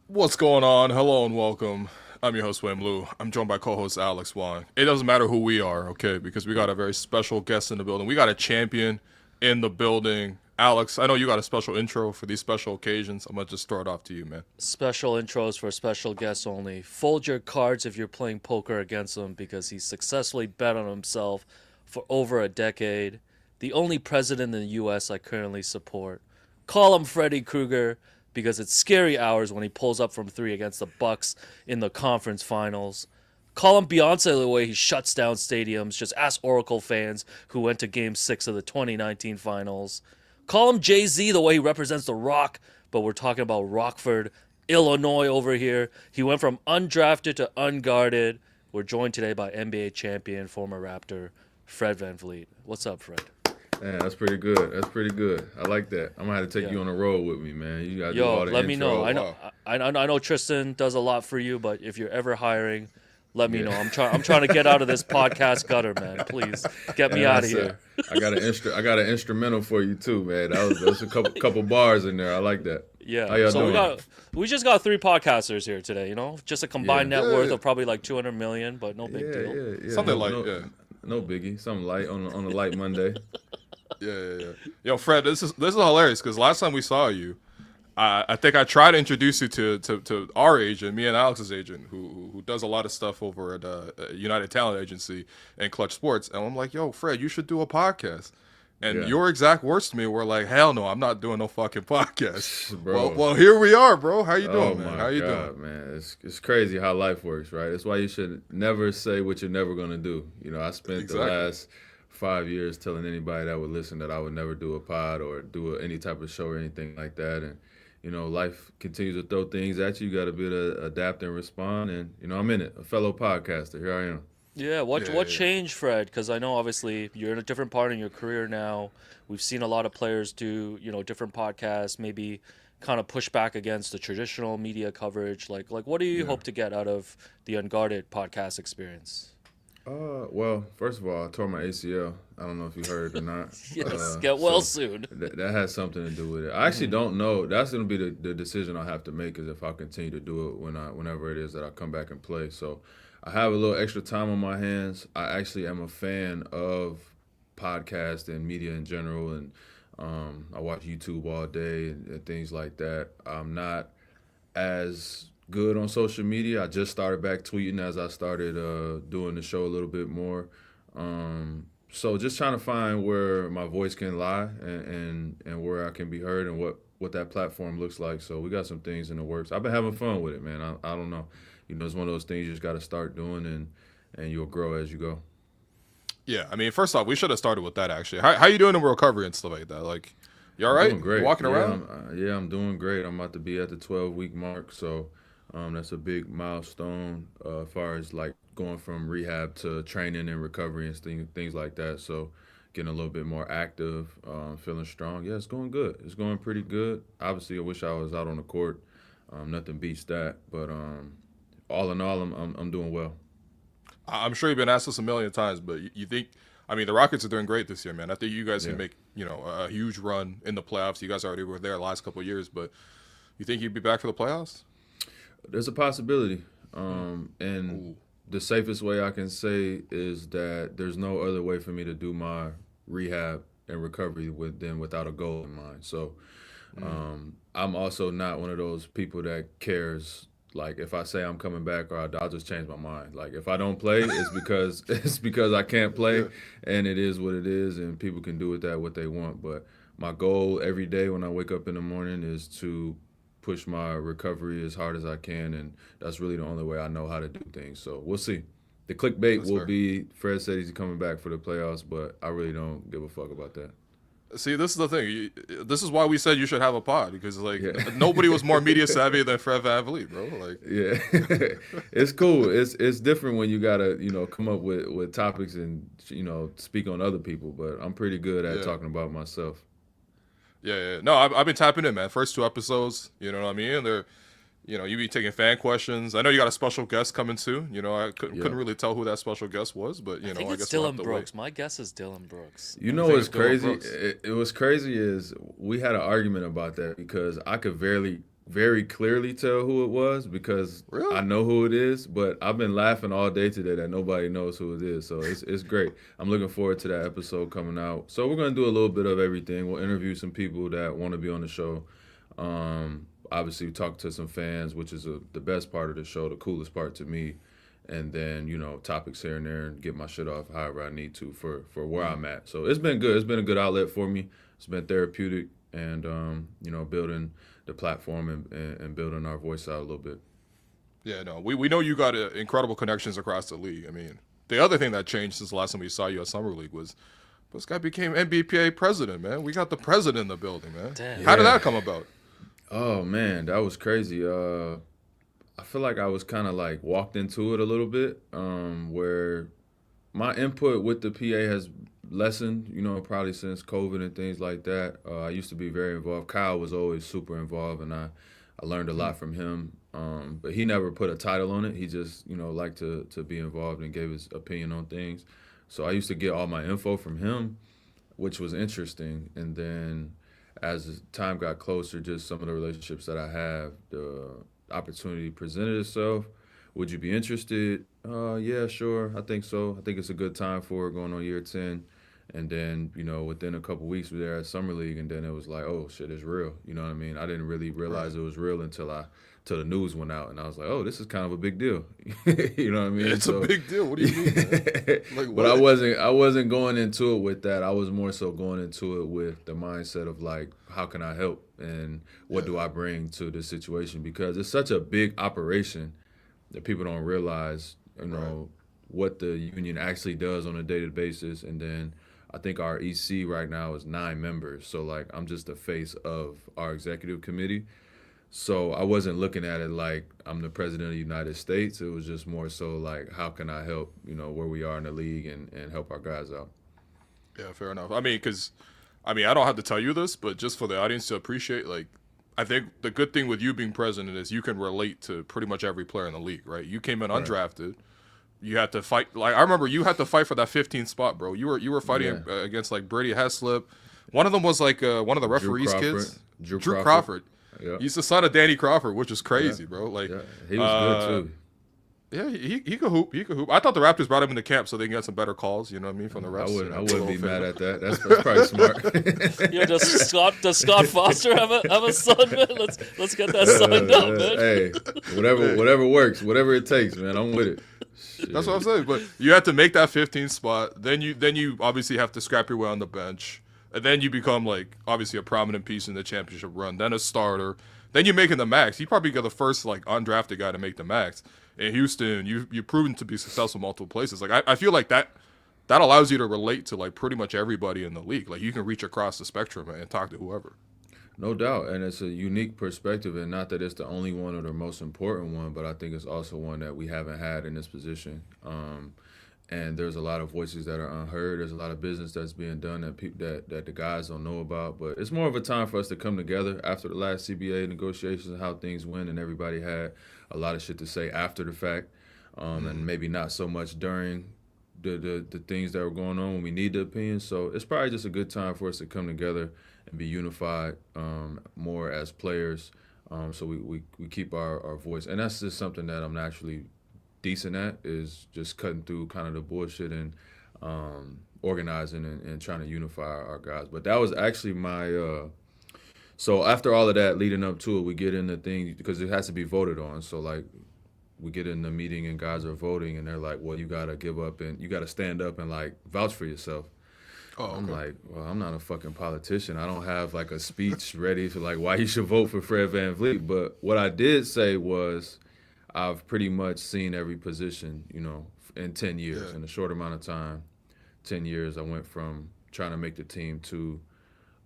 What's going on? Hello and welcome. I'm your host, Wayne Blue. I'm joined by co-host Alex Wong. It doesn't matter who we are, okay? Because we got a very special guest in the building. We got a champion in the building. Alex, I know you got a special intro for these special occasions. I'm going to just throw it off to you, man. Special intros for special guests only. Fold your cards if you're playing poker against him because he successfully bet on himself for over a decade. The only president in the U.S. I currently support. Call him Freddy Krueger because it's scary hours when he pulls up from three against the Bucks in the conference finals. Call him Beyonce the way he shuts down stadiums. Just ask Oracle fans who went to Game 6 of the 2019 finals. Call him Jay-Z the way he represents The Rock, but we're talking about Rockford, Illinois over here. He went from undrafted to unguarded. We're joined today by NBA champion, former Raptor, Fred VanVleet. What's up, Fred? Man, that's pretty good. That's pretty good. I like that. I'm gonna have to take Yeah. you on the road with me, man. You gotta do Yo, all the let me know. intro. I know Tristan does a lot for you, but if you're ever hiring, let me Yeah. know. I'm trying to get out of this podcast gutter, man. Please get me And out of here. I got an instrumental for you too, man. That was a couple bars in there. I like that. How Yeah. y'all So doing? we just got three podcasters here today, just a combined Yeah. net worth Yeah. of probably like 200 million, but no big Yeah, deal. yeah. Something No, like, no, yeah. no biggie. Something light on a light Monday. Yeah. Yo, Fred, this is hilarious because last time we saw you, I think I tried to introduce you to our agent, me and Alex's agent, who does a lot of stuff over at United Talent Agency and Clutch Sports. And I'm like, yo, Fred, you should do a podcast. And Yeah. your exact words to me were like, hell no, I'm not doing no fucking podcast. Bro. Well, here we are, bro. How you Oh doing, man? my How you God, doing? man. It's crazy how life works, right? That's why you should never say what you're never gonna do. I spent the Exactly. last 5 years telling anybody that would listen that I would never do a pod or do any type of show or anything like that. And life continues to throw things at you. You got to be able to adapt and respond. And I'm in it, a fellow podcaster. Here I am. Yeah, what Yeah, what yeah. changed, Fred? Because I know obviously you're in a different part in your career now. We've seen a lot of players do, different podcasts, maybe kind of push back against the traditional media coverage. Like what do you Yeah. hope to get out of the Unguarded podcast experience? Well, first of all, I tore my ACL. I don't know if you heard or not. Yes, get well So soon. that has something to do with it. I actually don't know. That's going to be the decision I'll have to make is if I continue to do it whenever it is that I come back and play. So I have a little extra time on my hands. I actually am a fan of podcast and media in general, and I watch YouTube all day and things like that. I'm not as good on social media. I just started back tweeting as I started doing the show a little bit more. So just trying to find where my voice can lie and where I can be heard and what that platform looks like. So we got some things in the works. I've been having fun with it, man. I don't know. It's one of those things you just got to start doing and you'll grow as you go. Yeah, I mean, first off, we should have started with that actually. How you doing in recovery and stuff like that? Like, you all I'm right? doing great. You walking Yeah, around? I'm doing great. I'm about to be at the 12-week mark, so that's a big milestone as far as like going from rehab to training and recovery and things like that. So getting a little bit more active, feeling strong. Yeah, it's going good. It's going pretty good. Obviously, I wish I was out on the court. Nothing beats that, but all in all, I'm doing well. I'm sure you've been asked this a million times, but you think? I mean, the Rockets are doing great this year, man. I think you guys can Yeah. make a huge run in the playoffs. You guys already were there the last couple of years, but you think you'd be back for the playoffs? There's a possibility, and Ooh. the safest way I can say is that there's no other way for me to do my rehab and recovery without a goal in mind. So I'm also not one of those people that cares. Like if I say I'm coming back, or I'll just change my mind. Like if I don't play, it's because it's because I can't play, Yeah. and it is what it is, and people can do with that what they want. But my goal every day when I wake up in the morning is to push my recovery as hard as I can, and that's really the only way I know how to do things. So we'll see. The clickbait That's will fair. be Fred said he's coming back for the playoffs, but I really don't give a fuck about that. See, this is the thing. This is why we said you should have a pod because like Yeah. nobody was more media savvy than Fred VanVleet, bro. Like, Yeah, it's cool. It's different when you gotta come up with topics and speak on other people. But I'm pretty good at yeah, talking about myself. yeah. No, I've been tapping in, man. First two episodes, you know what I mean? They're, you be taking fan questions. I know you got a special guest coming too. I couldn't Yeah. really tell who that special guest was, but I think I it's guess we'll have Dylan to Brooks. My guess is Dylan Brooks. You I know think what's it's Dylan crazy? Brooks. It was crazy is we had an argument about that because I could barely very clearly tell who it was because Really? I know who it is, but I've been laughing all day today that nobody knows who it is. So it's great. I'm looking forward to that episode coming out. So we're gonna do a little bit of everything. We'll interview some people that want to be on the show. Obviously, talk to some fans, which is the best part of the show, the coolest part to me. And then, topics here and there and get my shit off however I need to for where I'm at. So it's been good. It's been a good outlet for me. It's been therapeutic and, building the platform and building our voice out a little bit. Yeah, no, we know you got incredible connections across the league. I mean, the other thing that changed since the last time we saw you at Summer League was this guy became NBPA president, man. We got the president in the building, man. Damn. How did that come about? Oh, man, that was crazy. I feel like I was kind of like walked into it a little bit where my input with the PA has lessened, probably since COVID and things like that. I used to be very involved. Kyle was always super involved, and I learned a lot from him. But he never put a title on it. He just, liked to be involved and gave his opinion on things. So I used to get all my info from him, which was interesting. And then as time got closer, just some of the relationships that I have, the opportunity presented itself. Would you be interested? Yeah, sure. I think so. I think it's a good time for it, going on year 10. And then, within a couple weeks, we were there at Summer League, and then it was like, oh, shit, it's real. You know what I mean? I didn't really realize it was real until the news went out, and I was like, oh, this is kind of a big deal. You know what I mean? It's a big deal. What do you mean, man? Like, but I wasn't going into it with that. I was more so going into it with the mindset of like, how can I help and what do I bring to the situation? Because it's such a big operation that people don't realize, what the union actually does on a daily basis. And then I think our EC right now is 9 members. So like, I'm just the face of our executive committee. So I wasn't looking at it like I'm the president of the United States. It was just more so like, how can I help, where we are in the league and help our guys out. Yeah, fair enough. I mean, I don't have to tell you this, but just for the audience to appreciate, like, I think the good thing with you being president is you can relate to pretty much every player in the league, right? You came in undrafted. You had to fight. Like, I remember you had to fight for that 15th spot, bro. You were fighting against, like, Brady Heslip. One of them was, like, one of the referees' kids. Drew Crawford. Yeah. He's the son of Danny Crawford, which is crazy, bro. Like, he was good too. Yeah, he could hoop. He could hoop. I thought the Raptors brought him into camp so they can get some better calls. You know what I mean, from the refs. I wouldn't be mad at that. That's probably smart. Yo, does Scott Foster have a son, man? Let's get that signed up, man. Hey, whatever works, whatever it takes, man. I'm with it. Shit. That's what I'm saying. But you have to make that 15th spot. Then you obviously have to scrap your way on the bench. And then you become, like, obviously a prominent piece in the championship run. Then a starter. Then you're making the max. You probably got the first, like, undrafted guy to make the max. In Houston, you've proven to be successful in multiple places. Like, I feel like that allows you to relate to, like, pretty much everybody in the league. Like, you can reach across the spectrum and talk to whoever. No doubt. And it's a unique perspective. And not that it's the only one or the most important one, but I think it's also one that we haven't had in this position. And there's a lot of voices that are unheard. There's a lot of business that's being done that the guys don't know about. But it's more of a time for us to come together after the last CBA negotiations and how things went, and everybody had a lot of shit to say after the fact, and maybe not so much during the things that were going on when we need the opinions. So it's probably just a good time for us to come together and be unified more as players, so we keep our voice. And that's just something that I'm naturally decent at, is just cutting through kind of the bullshit and organizing and trying to unify our guys. But that was actually my so after all of that, leading up to it, we get in the thing because it has to be voted on. So like, we get in the meeting and guys are voting and they're like, well, you gotta give up and you gotta stand up and like vouch for yourself. I'm like, well, I'm not a fucking politician. I don't have like a speech ready for like why you should vote for Fred VanVleet. But what I did say was, I've pretty much seen every position, in 10 years. In a short amount of time, 10 years, I went from trying to make the team to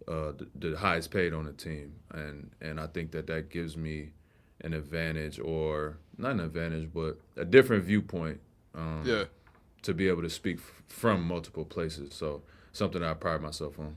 the highest paid on the team. And I think that gives me an advantage, or not an advantage, but a different viewpoint to be able to speak from multiple places. So something that I pride myself on.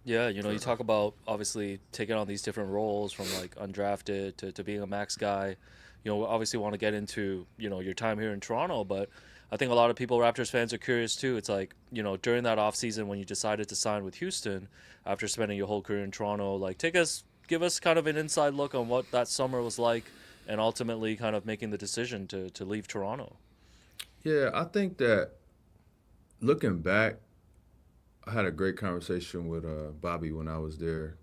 Yeah, you talk about obviously taking on these different roles from like undrafted to being a max guy. Obviously want to get into, your time here in Toronto, but I think a lot of people, Raptors fans, are curious too. It's like, during that offseason when you decided to sign with Houston after spending your whole career in Toronto, like give give us kind of an inside look on what that summer was like, and ultimately kind of making the decision to leave Toronto. Yeah, I think that looking back, I had a great conversation with Bobby when I was there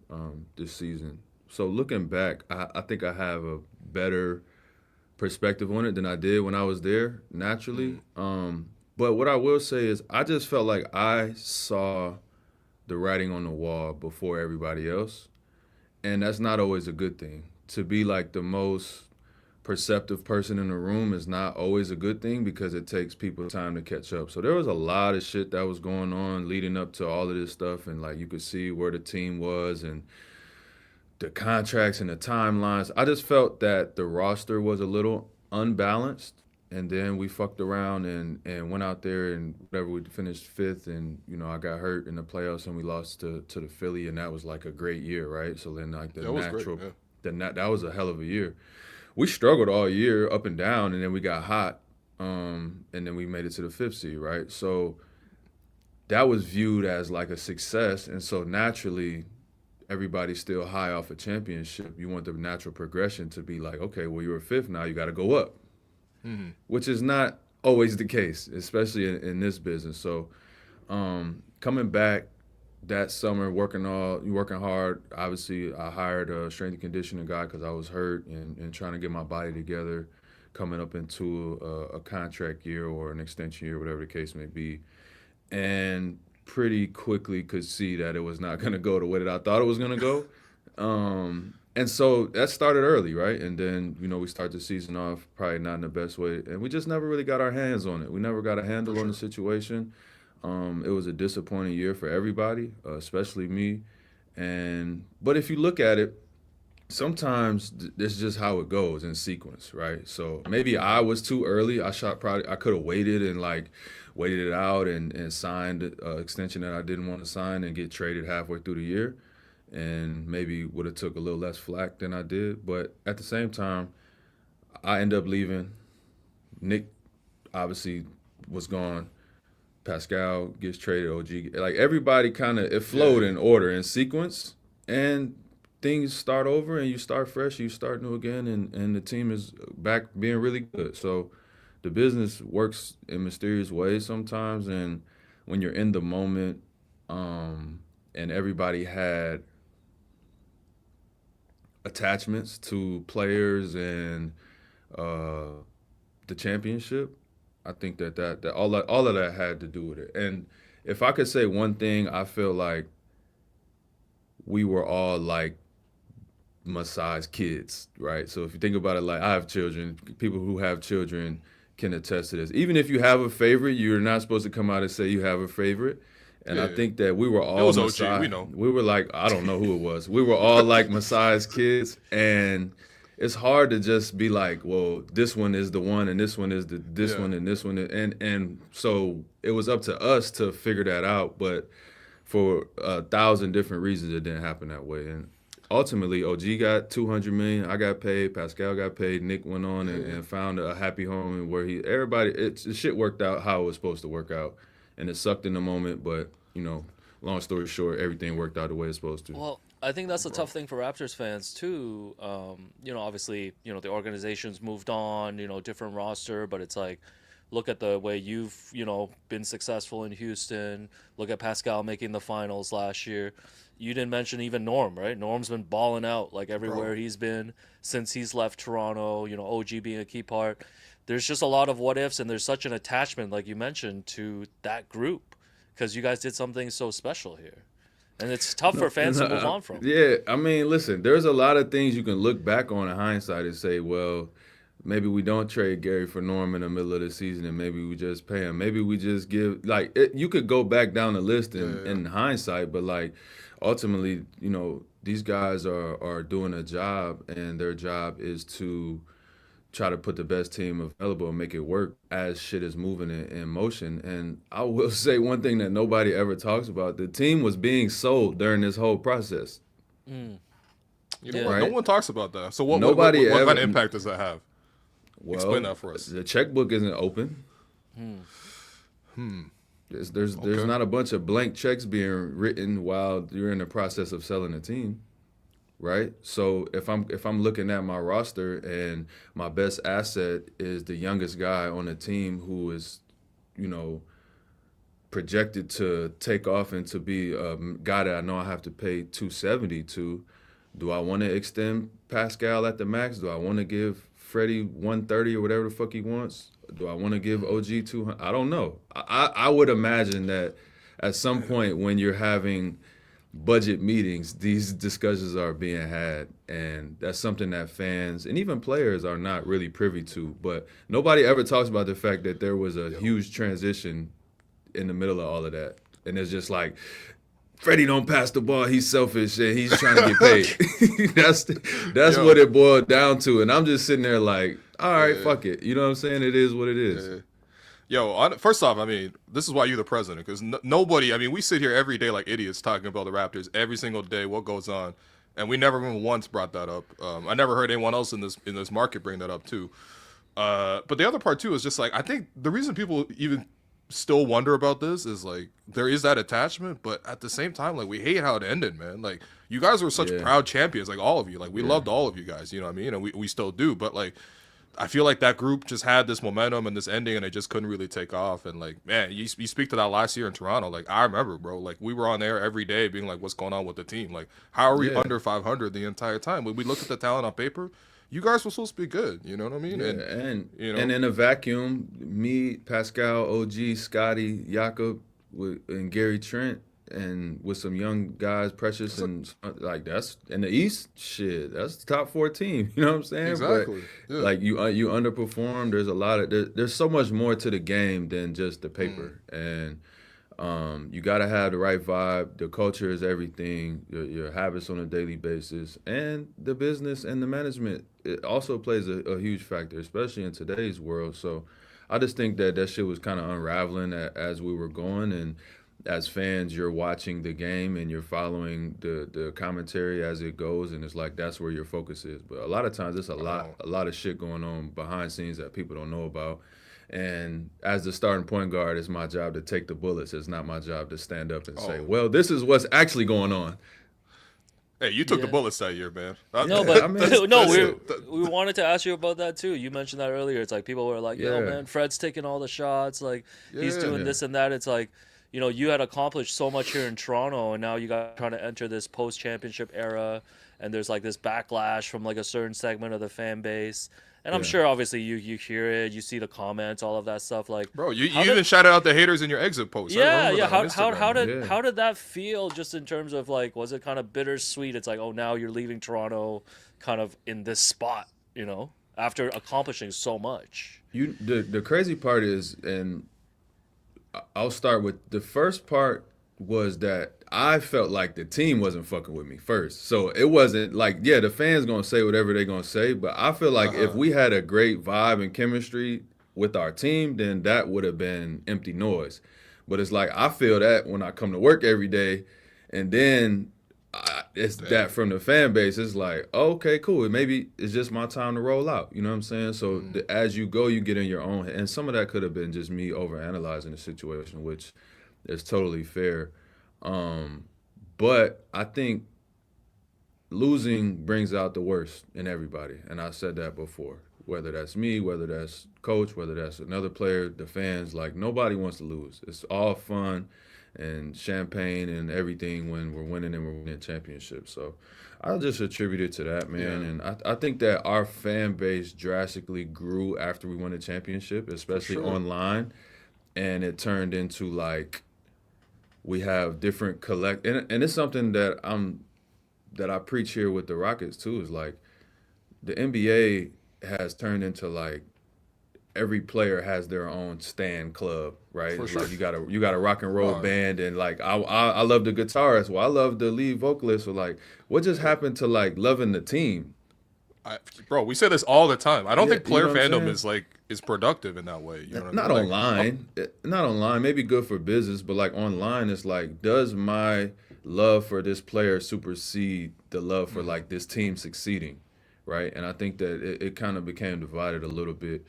this season. So looking back, I think I have a better perspective on it than I did when I was there naturally. But what I will say is I just felt like I saw the writing on the wall before everybody else. And that's not always a good thing. To be like the most perceptive person in the room is not always a good thing because it takes people time to catch up. So there was a lot of shit that was going on leading up to all of this stuff, and like you could see where the team was and the contracts and the timelines. I just felt that the roster was a little unbalanced, and then we fucked around and went out there and whatever, we finished fifth, and I got hurt in the playoffs and we lost to the Philly, and that was like a great year, right? So then like the natural, great, yeah. that was a hell of a year. We struggled all year up and down, and then we got hot, and then we made it to the fifth seed, right? So that was viewed as like a success, and so naturally everybody's still high off a championship. You want the natural progression to be like, okay, well, you were fifth, now you got to go up, which is not always the case, especially in this business. So coming back that summer, working hard. Obviously, I hired a strength and conditioning guy because I was hurt and trying to get my body together, coming up into a contract year or an extension year, whatever the case may be. And pretty quickly could see that it was not going to go the way that I thought it was going to go. And so that started early, right? And then, we started the season off probably not in the best way. And we just never really got our hands on it. We never got a handle on the situation. It was a disappointing year for everybody, especially me. But if you look at it, sometimes this is just how it goes in sequence, right? So maybe I was too early. I could have waited and waited it out and signed an extension that I didn't want to sign and get traded halfway through the year, and maybe would have took a little less flack than I did. But at the same time, I ended up leaving. Nick obviously was gone. Pascal gets traded. OG, like everybody kind of, it flowed in order in sequence, and things start over and you start fresh, you start new again, and the team is back being really good. So the business works in mysterious ways sometimes, and when you're in the moment, and everybody had attachments to players and the championship, I think that all of that had to do with it. And if I could say one thing, I feel like we were all like Masai's kids, right? So if you think about it, like I have children, people who have children can attest to this. Even if you have a favorite, you're not supposed to come out and say you have a favorite. And I think that we were all it was Masai. OG, we know. We were like, I don't know who it was. We were all like Masai's kids, and it's hard to just be like, well, this one is the one, and this one is this one, and this one, and so it was up to us to figure that out. But for 1,000 different reasons, it didn't happen that way. And ultimately, OG got $200 million. I got paid. Pascal got paid. Nick went on and found a happy home where the shit worked out how it was supposed to work out, and it sucked in the moment. But long story short, everything worked out the way it's supposed to. Well, I think that's a tough thing for Raptors fans too. Obviously, the organization's moved on, different roster, but it's like, look at the way you've, been successful in Houston. Look at Pascal making the finals last year. You didn't mention even Norm, right? Norm's been balling out like everywhere he's been since he's left Toronto, OG being a key part. There's just a lot of what ifs, and there's such an attachment, like you mentioned, to that group because you guys did something so special here. And it's tough for fans to move on from. Yeah, I mean, listen, there's a lot of things you can look back on in hindsight and say, well, maybe we don't trade Gary for Norm in the middle of the season, and maybe we just pay him. Maybe we just give you could go back down the list in hindsight, but ultimately, these guys are doing a job, and their job is to try to put the best team available and make it work as shit is moving in motion. And I will say one thing that nobody ever talks about: the team was being sold during this whole process. Right? No one talks about that. So what kind of impact does that have? Well, explain that for us. The checkbook isn't open. There's not a bunch of blank checks being written while you're in the process of selling a team. right? So if I'm looking at my roster and my best asset is the youngest guy on the team who is, you know, projected to take off and to be a guy that I know I have to pay 270 to, do I want to extend Pascal at the max? Do I want to give Freddie 130 or whatever the fuck he wants? Do I want to give OG 200? I don't know. I would imagine that at some point when you're having budget meetings, these discussions are being had, and that's something that fans and even players are not really privy to. But nobody ever talks about the fact that there was a huge transition in the middle of all of that, and it's just like, Freddie don't pass the ball, he's selfish and he's trying to get paid. that's what it boiled down to, and I'm just sitting there like, all right, fuck it, you know what I'm saying? It is what it is. First off, I mean, this is why you're the president, because nobody, I mean, we sit here every day like idiots talking about the Raptors every single day, what goes on, and we never even once brought that up. I never heard anyone else in this market bring that up too. But the other part too is just like, I think the reason people even still wonder about this is like, there is that attachment, but at the same time, like, we hate how it ended, man. Like, you guys were such proud champions, like all of you, like we loved all of you guys, you know what I mean? And we still do, but like, I feel like that group just had this momentum and this ending, and it just couldn't really take off. And like, man, you speak to that last year in Toronto. Like, I remember, bro. Like, we were on air every day, being like, "What's going on with the team? Like, how are we under 500 the entire time?" When we looked at the talent on paper, you guys were supposed to be good. You know what I mean? Yeah, and you know, and in a vacuum, me, Pascal, OG, Scotty, Jakob, and Gary Trent, and with some young guys, Precious, and like, that's in the East, shit, that's the top 4 team. You know what I'm saying? Exactly. But like, you underperformed. There's a lot of there's so much more to the game than just the paper, and you got to have the right vibe. The culture is everything. Your habits on a daily basis, and the business and the management, it also plays a huge factor, especially in today's world. So I just think that shit was kind of unraveling as we were going, and as fans, you're watching the game and you're following the commentary as it goes, and it's like that's where your focus is. But a lot of times, there's a lot of shit going on behind scenes that people don't know about. And as the starting point guard, it's my job to take the bullets. It's not my job to stand up and say, "Well, this is what's actually going on." Hey, you took the bullets that year, man. No, but I mean, we wanted to ask you about that too. You mentioned that earlier. It's like people were like, "Yo, man, Fred's taking all the shots. Like he's doing this and that." It's like, you know, you had accomplished so much here in Toronto, and now you got trying to enter this post-championship era, and there's like this backlash from like a certain segment of the fan base. And I'm sure, obviously, you hear it, you see the comments, all of that stuff. Like, bro, you even shouted out the haters in your exit post. Yeah. How did that feel? Just in terms of like, was it kind of bittersweet? It's like, oh, now you're leaving Toronto, kind of in this spot, you know, after accomplishing so much. The crazy part is, and I'll start with the first part, was that I felt like the team wasn't fucking with me first. So it wasn't like, the fans going to say whatever they're going to say, but I feel like if we had a great vibe and chemistry with our team, then that would have been empty noise. But it's like, I feel that when I come to work every day, and then it's that from the fan base. It's like, okay, cool. Maybe it's just my time to roll out. You know what I'm saying? So as you go, you get in your own, and some of that could have been just me overanalyzing the situation, which is totally fair. But I think losing brings out the worst in everybody. And I said that before, whether that's me, whether that's coach, whether that's another player, the fans, like, nobody wants to lose. It's all fun and champagne and everything when we're winning and we're winning championships. So I'll just attribute it to that, man. And I think that our fan base drastically grew after we won the championship, especially online. And it turned into like, we have different and it's something that I preach here with the Rockets too, is like, the NBA has turned into like, every player has their own stan club, right? For it's sure. like you got a rock and roll band, and like I love the guitarist, well, I love the lead vocalist. So like, what just happened to like loving the team? Bro, we say this all the time. I don't think player you know fandom is productive in that way. You know what not I mean? online, not online. Maybe good for business, but like online, it's like, does my love for this player supersede the love for like this team succeeding, right? And I think that it kind of became divided a little bit,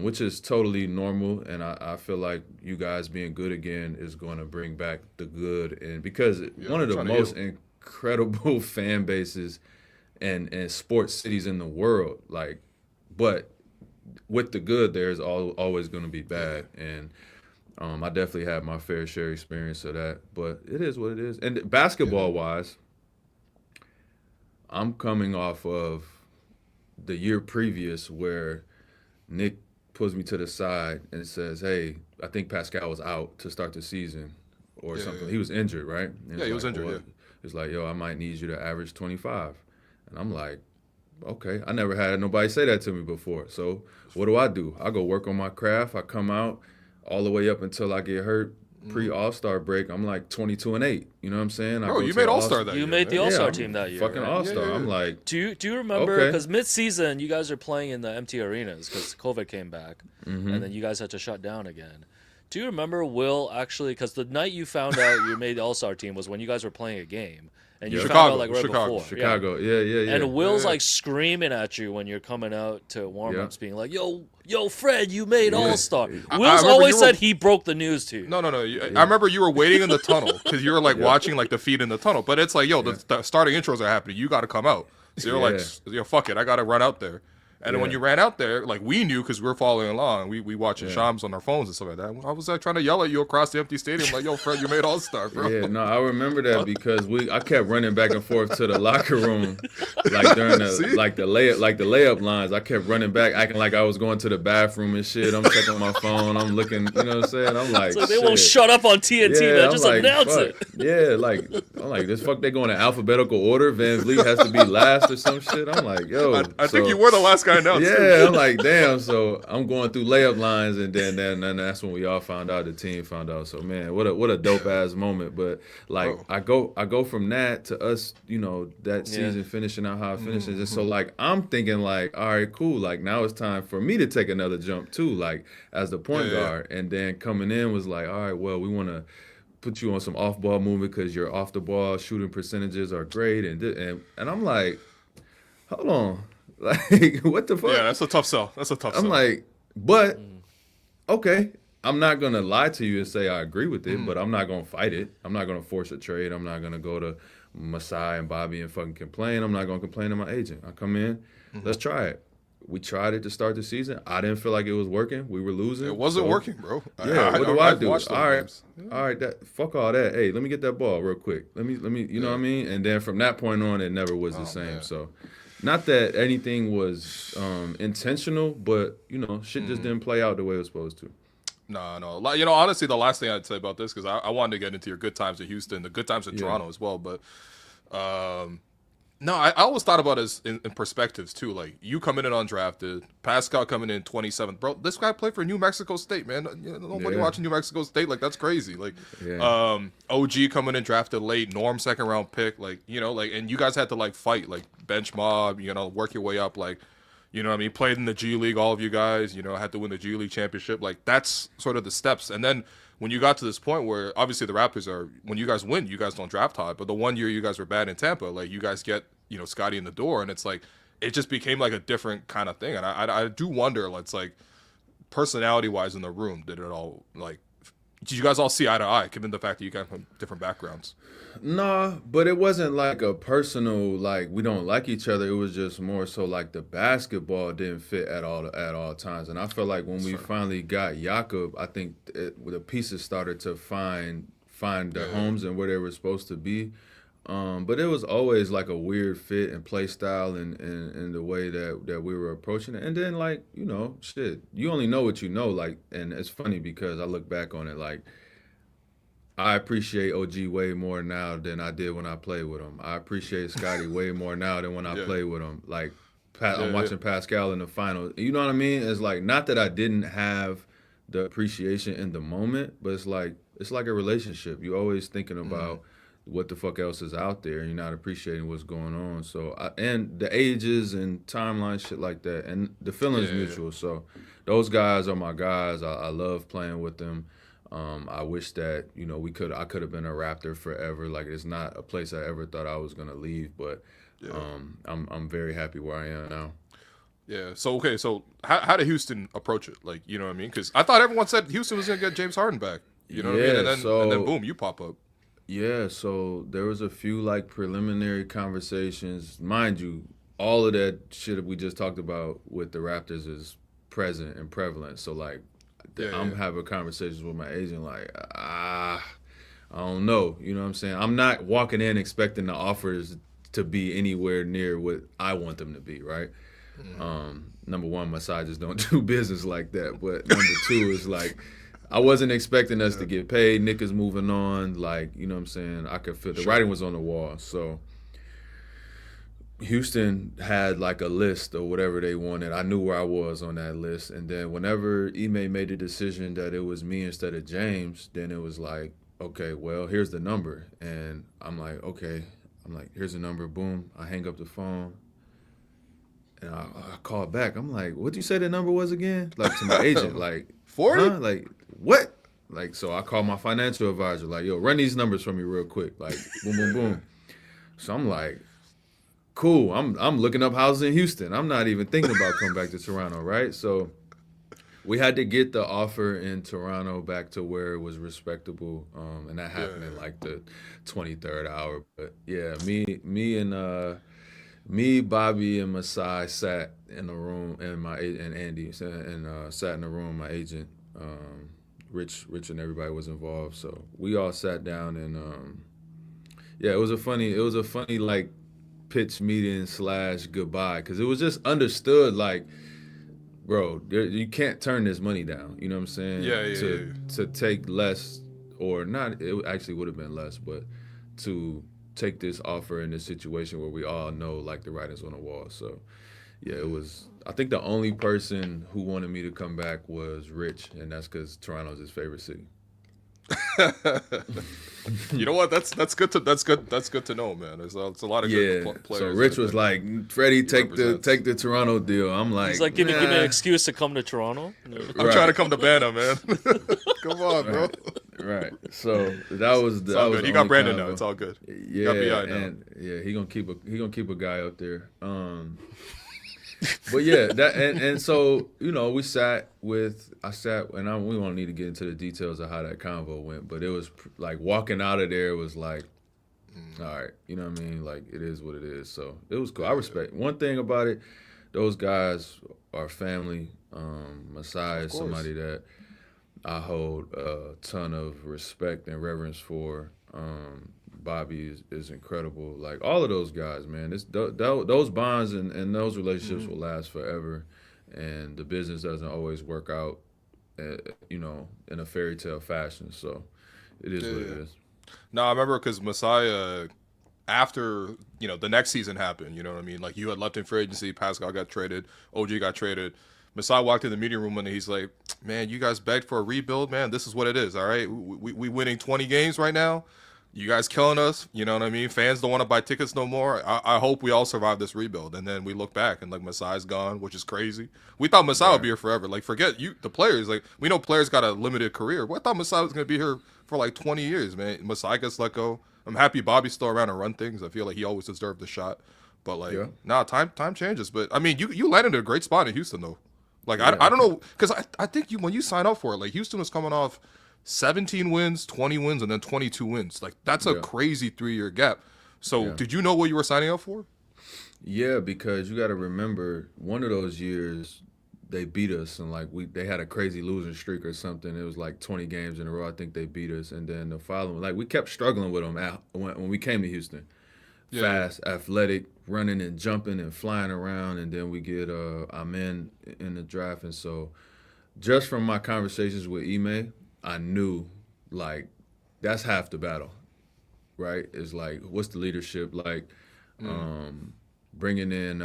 which is totally normal. And I feel like you guys being good again is going to bring back the good, and because one of the most incredible fan bases and sports cities in the world. Like, but with the good, there's always going to be bad, and I definitely had my fair share experience of that. But it is what it is. And basketball wise, I'm coming off of the year previous where Nick pulls me to the side and says, "Hey, I think Pascal was out to start the season or something. He was injured, right?" And Yeah, he was injured. Yeah. It's like, "Yo, I might need you to average 25," and I'm like, "Okay." I never had nobody say that to me before. So what do? I go work on my craft. I come out all the way up until I get hurt. Pre-All-Star break, I'm like 22-8. You know what I'm saying? Bro, you made All-Star that year. You made the All-Star I'm team that year. Fucking right? All-Star. Yeah. I'm like, Do you remember? Okay. Because mid-season, you guys are playing in the empty arenas because COVID came back, and then you guys had to shut down again. Do you remember Will actually? Because the night you found out you made the All-Star team was when you guys were playing a game, and you found out like right before. Chicago. Yeah. And Will's Yeah. like screaming at you when you're coming out to warm-ups, being like, "Yo, Fred, you made All-Star." Will's remember always you said were- he broke the news to you. No. I remember you were waiting in the tunnel because you were like watching like the feed in the tunnel. But it's like, the starting intros are happening. You got to come out. So you're like, fuck it, I got to run out there. And then when you ran out there, like we knew because we were following along. We watching Shams on our phones and stuff like that. I was like trying to yell at you across the empty stadium, like, "Yo, Fred, you made All-Star, bro." Yeah, no, I remember that because I kept running back and forth to the locker room, like during the the layup lines. I kept running back, acting like I was going to the bathroom and shit. I'm checking my phone. I'm looking, you know what I'm saying? I'm like, So they won't shut up on TNT. Yeah, Just I'm like, announce fuck. it. Yeah, like I'm like, this fuck. They going in alphabetical order. VanVleet has to be last or some shit. I'm like, yo, I think you were the last guy announced. Yeah, I'm like, damn. So I'm going through layup lines, and then that's when we all found out. The team found out. So man, what a dope ass moment. But like, I go from that to us, that season finishing out how it finishes. And so like, I'm thinking like, all right, cool. Like now it's time for me to take another jump too, like as the point guard. And then coming in was like, all right, well, we want to put you on some off ball movement because your off the ball shooting percentages are great. And I'm like, hold on. Like, what the fuck? Yeah, that's a tough sell. I'm like, but okay, I'm not gonna lie to you and say I agree with it, but I'm not gonna fight it. I'm not gonna force a trade. I'm not gonna go to Masai and Bobby and fucking complain. I'm not gonna complain to my agent. I come in, let's try it. We tried it to start the season. I didn't feel like it was working. We were losing. It wasn't working, bro. Yeah, what do I do? watched those All right, games. all right. Fuck all that. Hey, let me get that ball real quick. Let me. You know what I mean? And then from that point on, it never was the same. Man. So, not that anything was intentional, but shit just didn't play out the way it was supposed to. No. Honestly, the last thing I'd say about this, because I wanted to get into your good times at Houston, the good times at Toronto as well, but no, I always thought about it as in perspectives too. Like you coming in undrafted, Pascal coming in 27th, bro. This guy played for New Mexico State, man. Nobody watching New Mexico State, like that's crazy. Like, OG coming in drafted late, Norm second round pick, like and you guys had to like fight, like bench mob, work your way up, like. You know what I mean? Played in the G League, all of you guys, had to win the G League championship. Like, that's sort of the steps. And then when you got to this point where, obviously, the Raptors when you guys win, you guys don't draft high. But the one year you guys were bad in Tampa, like, you guys get, Scotty in the door. And it's like, it just became like a different kind of thing. And I do wonder, it's like, personality-wise in the room, did it all, like, did you guys all see eye to eye, given the fact that you come from different backgrounds? No, but it wasn't like a personal, like, we don't like each other. It was just more so like the basketball didn't fit at all times. And I feel like when we finally got Jakob, I think the pieces started to find their homes and where they were supposed to be. But it was always like a weird fit and play style and the way that we were approaching it. And then like, shit, you only know what you know. Like, and it's funny because I look back on it like, I appreciate OG way more now than I did when I played with him. I appreciate Scotty way more now than when I played with him. Like, I'm watching Pascal in the final. You know what I mean? It's like, not that I didn't have the appreciation in the moment, but it's like a relationship. You're always thinking about what the fuck else is out there, and you're not appreciating what's going on. So, and the ages and timeline, shit like that, and the feeling's mutual. So, those guys are my guys. I love playing with them. I wish that I could have been a Raptor forever. Like, it's not a place I ever thought I was gonna leave, but I'm very happy where I am now. Yeah. So okay. So how did Houston approach it? Like, you know what I mean? Because I thought everyone said Houston was gonna get James Harden back. You know what I mean? And then boom, you pop up. Yeah, so there was a few like preliminary conversations. Mind you, all of that shit that we just talked about with the Raptors is present and prevalent. So like Yeah, I'm yeah, having conversations with my agent like, I don't know. You know what I'm saying? I'm not walking in expecting the offers to be anywhere near what I want them to be, right? Number one, my side just don't do business like that. But number two is like, I wasn't expecting us to get paid. Nick is moving on. Like, you know what I'm saying? I could feel the sure. writing was on the wall. So Houston had like a list or whatever they wanted. I knew where I was on that list. And then whenever Ime made the decision that it was me instead of James, then it was like, okay, well, here's the number. And I'm like, okay. I'm like, here's the number. Boom. I hang up the phone. And I called back. I'm like, what'd you say the number was again? Like to my agent, like 40? huh? Like what? Like so I called my financial advisor, like, yo, run these numbers for me real quick. Like boom, boom, boom. So I'm like, cool. I'm looking up houses in Houston. I'm not even thinking about coming back to Toronto, right? So we had to get the offer in Toronto back to where it was respectable, and that happened in Yeah. like the 23rd hour. But yeah, me, Bobby, and Masai sat in the room, and Andy sat in the room. My agent, Rich, and everybody was involved. So we all sat down, and yeah, it was a funny like pitch meeting slash goodbye because it was just understood like, bro, you can't turn this money down. You know what I'm saying? Yeah, yeah, To yeah. to take less or not, it actually would have been less, but to take this offer in this situation where we all know like the writing's on the wall. So yeah, it was. I think the only person who wanted me to come back was Rich, and that's because Toronto's his favorite city. You know what? That's good to know, man. There's a lot of good Yeah. So players Rich that, was that like, Freddie, he represents. take the Toronto deal. I'm He's like, like, give me an nah. excuse to come to Toronto. I'm trying to come to Bantam, man. Come on, bro. Right. So that was It's that all was good. the He got only Brandon now. convo. It's all good. Yeah, Got BI now. and yeah, he gonna keep a guy up there. But yeah, that and so I sat and we won't need to get into the details of how that convo went, but it was like walking out of there was like, all right, you know what I mean? Like it is what it is. So it was cool. I respect one thing about it. Those guys are family. Masai Of is course. somebody that I hold a ton of respect and reverence for. Bobby is incredible. Like all of those guys, man. Those bonds and those relationships will last forever. And the business doesn't always work out, in a fairy tale fashion. So it is what it Yeah. is. No, I remember because Messiah, after the next season happened. You know what I mean? Like you had left in free agency, Pascal got traded, OG got traded. Messiah walked in the meeting room and he's like, "Man, you guys begged for a rebuild, man. This is what it is. All right, we winning 20 games right now. You guys killing us. You know what I mean? Fans don't want to buy tickets no more. I hope we all survive this rebuild." And then we look back and like Messiah's gone, which is crazy. We thought Messiah would Right. be here forever. Like forget you, the players. Like we know players got a limited career. What thought Messiah was gonna be here for like 20 years, man? Messiah gets let go. I'm happy Bobby's still around and run things. I feel like he always deserved a shot. But like, Yeah. nah, time changes. But I mean, you landed in a great spot in Houston though. Like Yeah. I don't know because I think when you sign up for it, like Houston was coming off 17 wins, 20 wins, and then 22 wins. Like that's a Yeah. crazy 3-year gap. So Yeah. did you know what you were signing up for? Yeah, because you got to remember one of those years they beat us and like they had a crazy losing streak or something. It was like 20 games in a row. I think they beat us, and then the following like we kept struggling with them when we came to Houston. Yeah. Fast, athletic, running and jumping and flying around, and then we get Amen in the draft, and so just from my conversations with Ime, I knew like that's half the battle, right? It's like what's the leadership like? Bringing in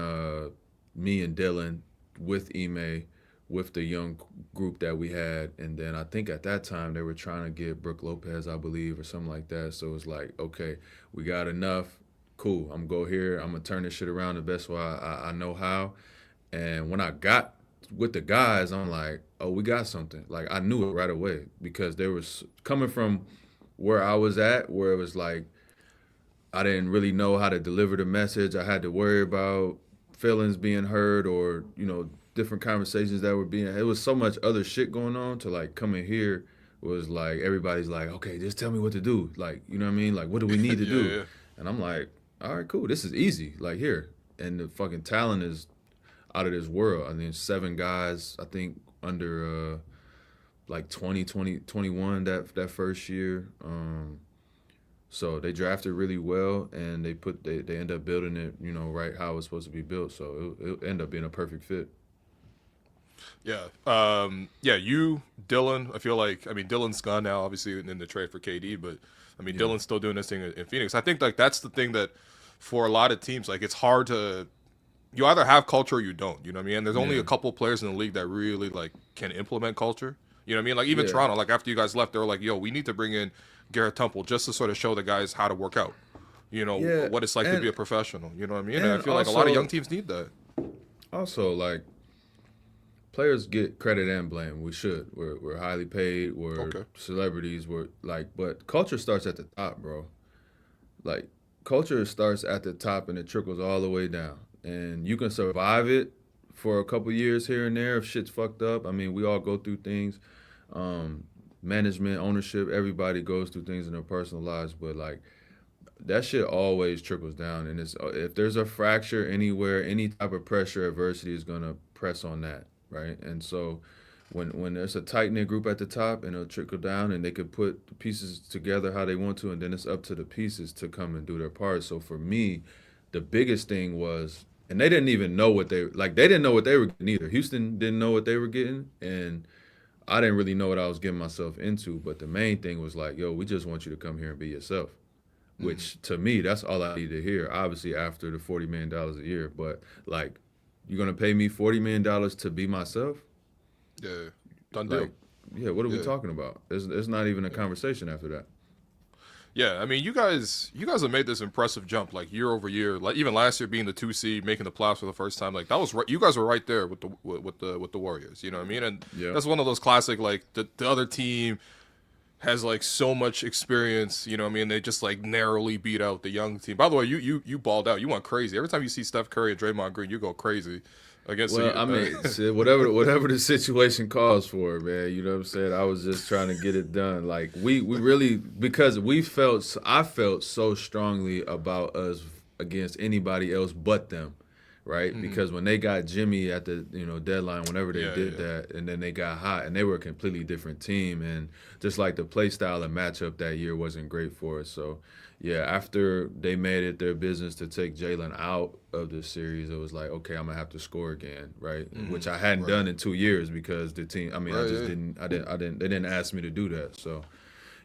me and Dylan with Ime, with the young group that we had, and then I think at that time they were trying to get Brooke Lopez, I believe, or something like that. So it's like, okay, we got enough. Cool. I'm gonna go here. I'm gonna turn this shit around the best way I know how. And when I got with the guys, I'm like, oh, we got something. Like I knew it right away because there was coming from where I was at, where it was like I didn't really know how to deliver the message. I had to worry about feelings being hurt or different conversations that were being. It was so much other shit going on to like coming here was like everybody's like, okay, just tell me what to do. Like, you know what I mean? Like, what do we need to do? Yeah. And I'm like, all right, cool. This is easy. Like here, and the fucking talent is out of this world. I mean, 7 guys. I think under like 21 that first year. So they drafted really well, and they end up building it, right how it's supposed to be built. So it ended up being a perfect fit. Yeah. You, Dylan, I feel like, Dylan's gone now, obviously, in the trade for KD, but, Dylan's still doing this thing in Phoenix. I think, like, that's the thing that, for a lot of teams, like, it's hard to, you either have culture or you don't, you know what I mean? And there's only a couple players in the league that really, like, can implement culture. You know what I mean? Like, even Toronto, like, after you guys left, they were like, yo, we need to bring in Garrett Temple just to sort of show the guys how to work out. What it's like to be a professional. You know what I mean? And I feel like a lot of young teams need that. Also, like, players get credit and blame. We should. We're highly paid. We're celebrities. But culture starts at the top, bro. Like, culture starts at the top and it trickles all the way down. And you can survive it for a couple years here and there if shit's fucked up. I mean, we all go through things. Management, ownership, everybody goes through things in their personal lives, but like that shit always trickles down. And if there's a fracture anywhere, any type of pressure, adversity is gonna press on that, right? And so when there's a tight-knit group at the top and it'll trickle down and they could put the pieces together how they want to, and then it's up to the pieces to come and do their part. So for me, the biggest thing was, and they didn't even know what they didn't know what they were getting either. Houston didn't know what they were getting, and I didn't really know what I was getting myself into, but the main thing was like, yo, we just want you to come here and be yourself, which to me, that's all I need to hear, obviously after the $40 million a year. But like, you're going to pay me $40 million to be myself? Yeah, done deal. Like, yeah, what are we talking about? There's not even a conversation after that. Yeah, I mean, you guys have made this impressive jump, like year over year. Like even last year, being the 2 seed, making the playoffs for the first time, like that was right. You guys were right there with the Warriors. You know what I mean? And that's one of those classic, like the other team has like so much experience. You know what I mean? They just like narrowly beat out the young team. By the way, you balled out. You went crazy. Every time you see Steph Curry and Draymond Green, you go crazy. Whatever the situation calls for, man. You know what I'm saying? I was just trying to get it done. Like we really, because I felt so strongly about us against anybody else but them, right? Mm-hmm. Because when they got Jimmy at the deadline, whenever they did that, and then they got hot, and they were a completely different team, and just like the play style and matchup that year wasn't great for us. So yeah, after they made it their business to take Jalen out of the series, it was like, okay, I'm gonna have to score again, right? Mm-hmm. Which I hadn't done in 2 years because the team. They didn't ask me to do that. So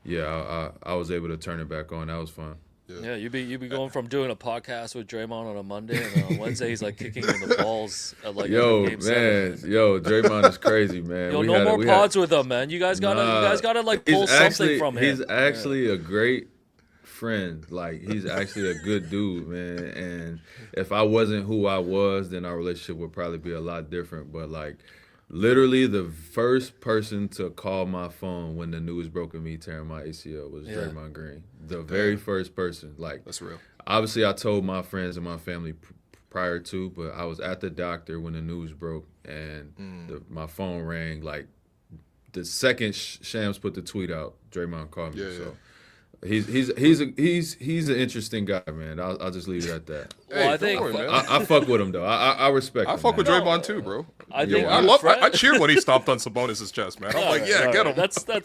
yeah, I was able to turn it back on. That was fun. Yeah, you be going from doing a podcast with Draymond on a Monday, and on Wednesday he's like kicking in the balls at like game 7. Draymond is crazy, man. No more pods with him, man. You guys gotta like pull something from him. He's actually a great friend. Like, he's actually a good dude, man. And if I wasn't who I was, then our relationship would probably be a lot different. But like, literally the first person to call my phone when the news broke of me tearing my ACL was Draymond Green. The very first person. Like, that's real. Obviously, I told my friends and my family prior to, but I was at the doctor when the news broke, and my phone rang. Like, the second Shams put the tweet out, Draymond called me. So he's an interesting guy, man. I'll just leave it at that. Well, I think I fuck with him though. I respect him. I fuck with Draymond too, bro. I cheered when he stomped on Sabonis' chest, man. I'm like, get him. That's enough.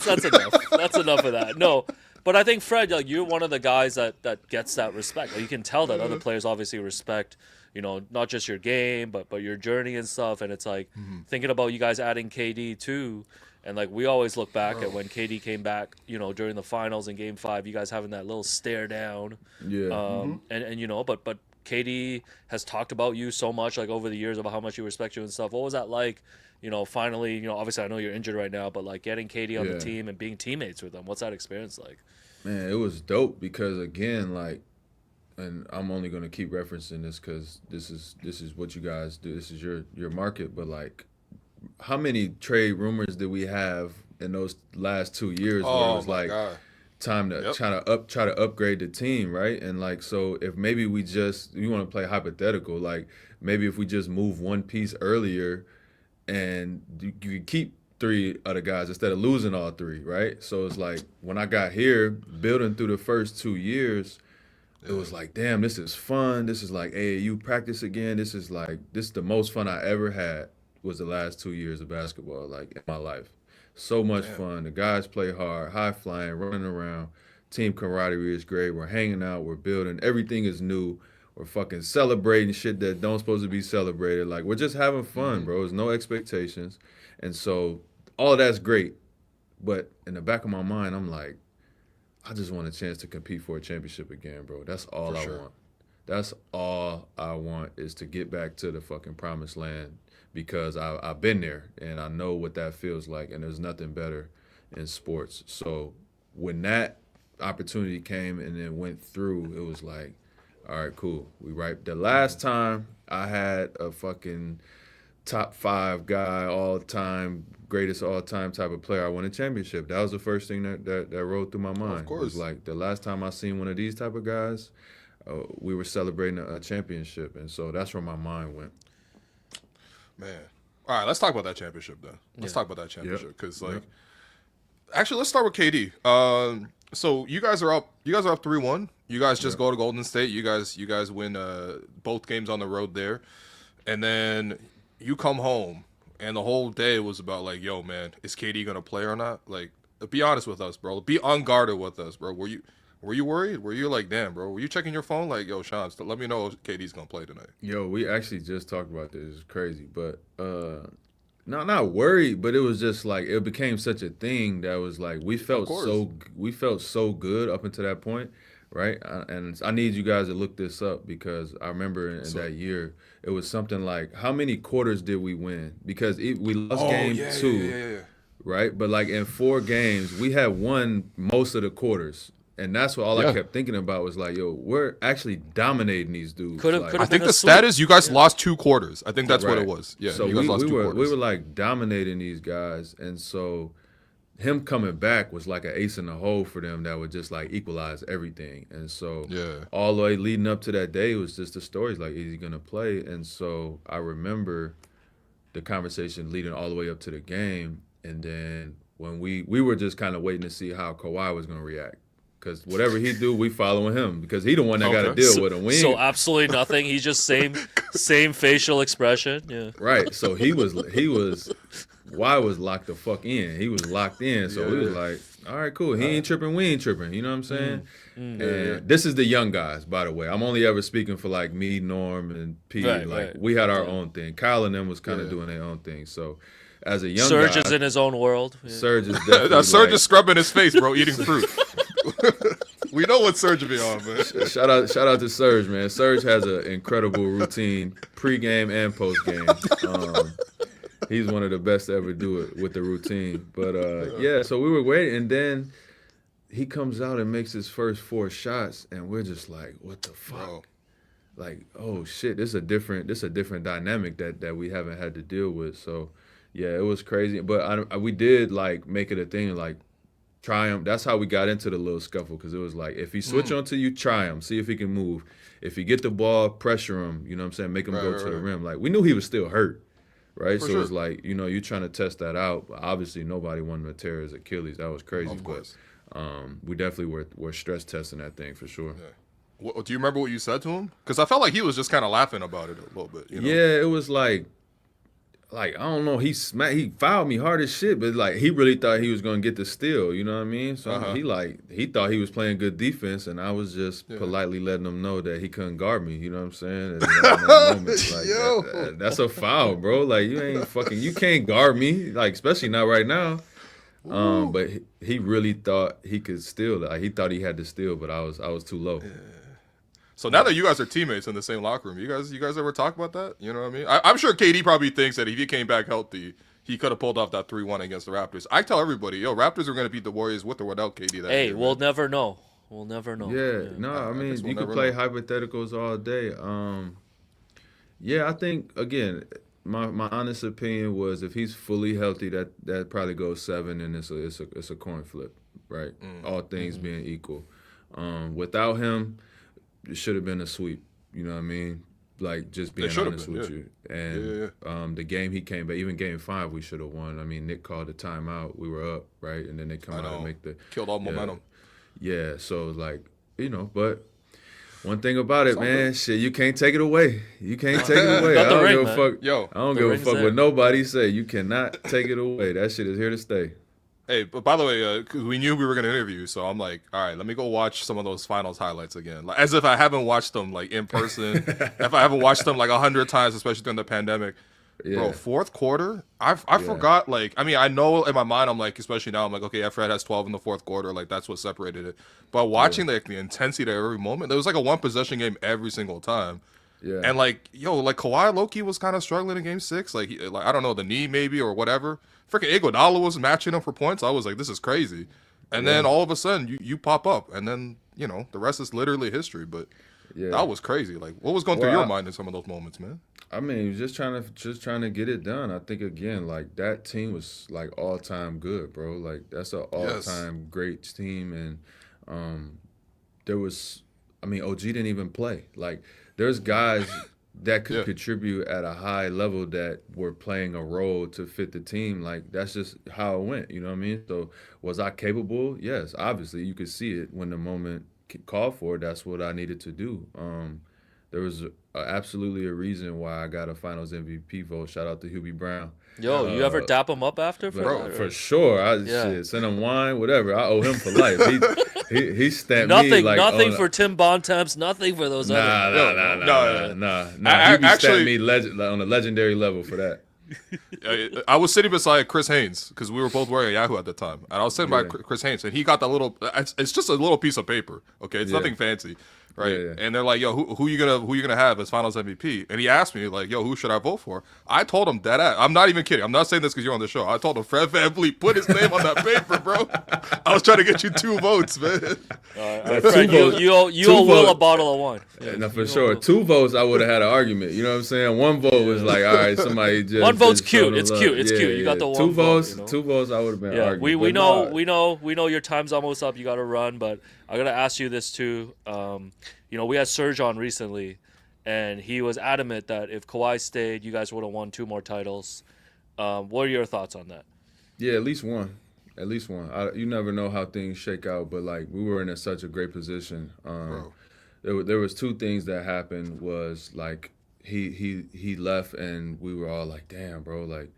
That's enough of that. No, but I think Fred, like, you're one of the guys that gets that respect. Like, you can tell that other players obviously respect, not just your game, but your journey and stuff. And it's like thinking about you guys adding KD too. And like, we always look back at when KD came back, during the finals in Game 5, you guys having that little stare down. Yeah. And but KD has talked about you so much, like, over the years, about how much he respects you and stuff. What was that like? Finally, obviously I know you're injured right now, but like getting KD on the team and being teammates with him, what's that experience like? Man, it was dope because, again, like, and I'm only going to keep referencing this because this is what you guys do. This is your market, but like, how many trade rumors did we have in those last 2 years where it was like time to try to upgrade the team, right? And like, so if maybe we want to play hypothetical, like maybe if we just move one piece earlier and you keep 3 other guys instead of losing all 3, right? So it's like when I got here, building through the first 2 years, it was like, damn, this is fun. This is like AAU practice again. This is the most fun I ever had was the last 2 years of basketball, like in my life. So much fun. The guys play hard, high flying, running around. Team camaraderie is great. We're hanging out. We're building. Everything is new. We're fucking celebrating shit that don't supposed to be celebrated. Like, we're just having fun, bro. There's no expectations. And so all of that's great. But in the back of my mind, I'm like, I just want a chance to compete for a championship again, bro. That's all I want. That's all I want is to get back to the fucking promised land because I've been there and I know what that feels like, and there's nothing better in sports. So when that opportunity came and then went through, it was like, all right, cool. The last time I had a fucking top 5 guy all-time, greatest all-time type of player, I won a championship. That was the first thing that rolled through my mind. Of course. It was like the last time I seen one of these type of guys, we were celebrating a championship. And so that's where my mind went. Man. All right, let's talk about that championship then. Let's talk about that championship because, actually, let's start with KD. So you guys are up 3-1. You guys just go to Golden State. You guys win both games on the road there, and then you come home, and the whole day was about like, yo, man, is KD gonna play or not? Like, be honest with us, bro. Be unguarded with us, bro. Were you worried? Were you like, damn, bro? Were you checking your phone like, yo, Sean, let me know if KD's gonna play tonight? Yo, we actually just talked about this. It's crazy, but not worried, but it was just like it became such a thing that was like we felt so good up until that point, right? And I need you guys to look this up because I remember in that year it was something like how many quarters did we win? Because we lost game 2, right? But like in 4 games we had won most of the quarters. And that's what I kept thinking about was like, yo, we're actually dominating these dudes. I think the stat is you guys lost 2 quarters. I think that's what it was. Yeah, so you guys lost 2 quarters. We were like dominating these guys. And so him coming back was like an ace in the hole for them that would just like equalize everything. And so all the way leading up to that day was just the stories like, is he going to play? And so I remember the conversation leading all the way up to the game. And then when we were just kind of waiting to see how Kawhi was going to react. Because whatever he do, we following him. Because he the one that got to deal with him. So absolutely nothing. He's just same facial expression. Yeah. Right. So he was Y was locked the fuck in. He was locked in. So he was like, all right, cool. He ain't tripping. We ain't tripping. You know what I'm saying? And this is the young guys, by the way. I'm only ever speaking for like me, Norm, and P. We had our own thing. Kyle and them was kind of doing their own thing. So as a young Serge guy, is in his own world. Yeah. Serge is definitely Serge is scrubbing his face, bro, eating fruit. We know what Serge be on, man. Shout out to Serge, man. Serge has an incredible routine, pre-game and post-game. He's one of the best to ever do it with the routine. But so we were waiting, and then he comes out and makes his first 4 shots, and we're just like, what the fuck? Bro. Like, oh shit, this is a different dynamic that we haven't had to deal with. So yeah, it was crazy. But we did like make it a thing, like try him. That's how we got into the little scuffle, because it was like, if he switch onto you, try him, see if he can move. If he get the ball, pressure him, you know what I'm saying, make him go to the rim. Like, we knew he was still hurt, right? So it was like, you know, you're trying to test that out. But obviously, nobody wanted to tear his Achilles. That was crazy. But we definitely were stress testing that thing for sure. Yeah. Do you remember what you said to him? Because I felt like he was just kind of laughing about it a little bit. You know? Yeah, it was like I don't know, he fouled me hard as shit, but like he really thought he was gonna get the steal, you know what I mean? So he thought he was playing good defense, and I was just politely letting him know that he couldn't guard me, you know what I'm saying? And in that moment, like, that's a foul, bro. Like, you can't guard me, like, especially not right now. But he really thought he could steal. Like, he thought he had to steal, but I was too low. Yeah. So now that you guys are teammates in the same locker room, you guys ever talk about that? You know what I mean? I'm sure KD probably thinks that if he came back healthy, he could have pulled off that 3-1 against the Raptors. I tell everybody, yo, Raptors are going to beat the Warriors with or without KD. We'll never know. We'll never know. I mean, you can play hypotheticals all day. I think, again, my honest opinion was if he's fully healthy, that probably goes 7, and it's a coin flip, right? All things being equal. Without him, it should have been a sweep. You know what I mean? Like, just being honest with you. And the game he came back, even game 5, we should have won. I mean, Nick called the timeout. We were up, right? And then they come out and make killed all momentum. Yeah, so like, but one thing about it, man, shit, you can't take it away. You can't take it away. I don't give a fuck. I don't give a fuck what nobody say. You cannot take it away. That shit is here to stay. Hey, but by the way, cause we knew we were gonna interview, so I'm like, all right, let me go watch some of those finals highlights again, like, as if I haven't watched them like in person. If I haven't watched them like 100 times, especially during the pandemic. Bro, fourth quarter, I forgot. Like, I mean, I know in my mind, I'm like, especially now, I'm like, okay, Fred has 12 in the fourth quarter, like that's what separated it. But watching like the intensity of every moment, there was like a 1-possession game every single time. Yeah. And like, like Kawhi low-key was kind of struggling in game 6. Like, like I don't know, the knee maybe or whatever. Freaking Iguodala was matching him for points. I was like, this is crazy. And then all of a sudden, you pop up, and then the rest is literally history. But that was crazy. Like, what was going through your mind in some of those moments, man? I mean, just trying to get it done. I think again, like that team was like all time good, bro. Like that's an all time great team, and there was, I mean, OG didn't even play. Like there's guys that could contribute at a high level that were playing a role to fit the team. Like that's just how it went. You know what I mean? So was I capable? Yes, obviously you could see it when the moment called for it. That's what I needed to do. There was absolutely a reason why I got a Finals MVP vote. Shout out to Hubie Brown. Yo, you ever dap him up after? For sure. Shit, send him wine, whatever. I owe him for life. He stamped nothing, me like nothing for Tim Bontemps, nothing for those other. Nah. Hubie stamped me on a legendary level for that. I was sitting beside Chris Haynes because we were both wearing a Yahoo at the time, and I was sitting by Chris Haynes, and he got that little. It's just a little piece of paper, okay? It's nothing fancy, right? And they're like, "Yo, who you gonna have as Finals MVP?" And he asked me like, "Yo, who should I vote for?" I told him that. I'm not even kidding. I'm not saying this because you're on the show. I told him Fred VanVleet, put his name on that paper, bro. I was trying to get you 2 votes, man. Fred, you owe Will a bottle of wine. No, for sure. 2 votes, I would have had an argument. You know what I'm saying? 1 vote was like, all right, somebody just. 1 vote's cute. It's cute. It's cute. You got the 1 2 votes. vote, 2 votes, I would have been arguing. We know your time's almost up. You got to run, but I gotta ask you this too. We had Serge on recently, and he was adamant that if Kawhi stayed, you guys would have won 2 more titles. What are your thoughts on that? Yeah, at least one. At least one. You never know how things shake out, but like we were in such a great position. There was 2 things that happened. Was like he left, and we were all like, damn, bro, like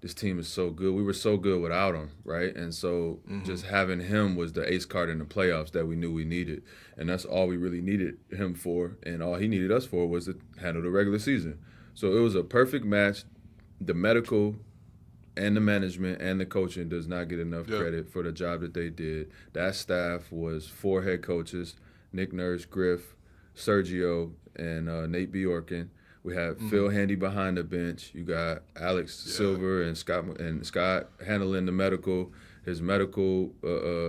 this team is so good. We were so good without him, right? And so just having him was the ace card in the playoffs that we knew we needed. And that's all we really needed him for. And all he needed us for was to handle the regular season. So it was a perfect match. The medical and the management and the coaching does not get enough credit for the job that they did. That staff was 4 head coaches, Nick Nurse, Griff, Sergio, and Nate Bjorken. We had Phil Handy behind the bench. You got Alex Silver and Scott handling the medical. His medical,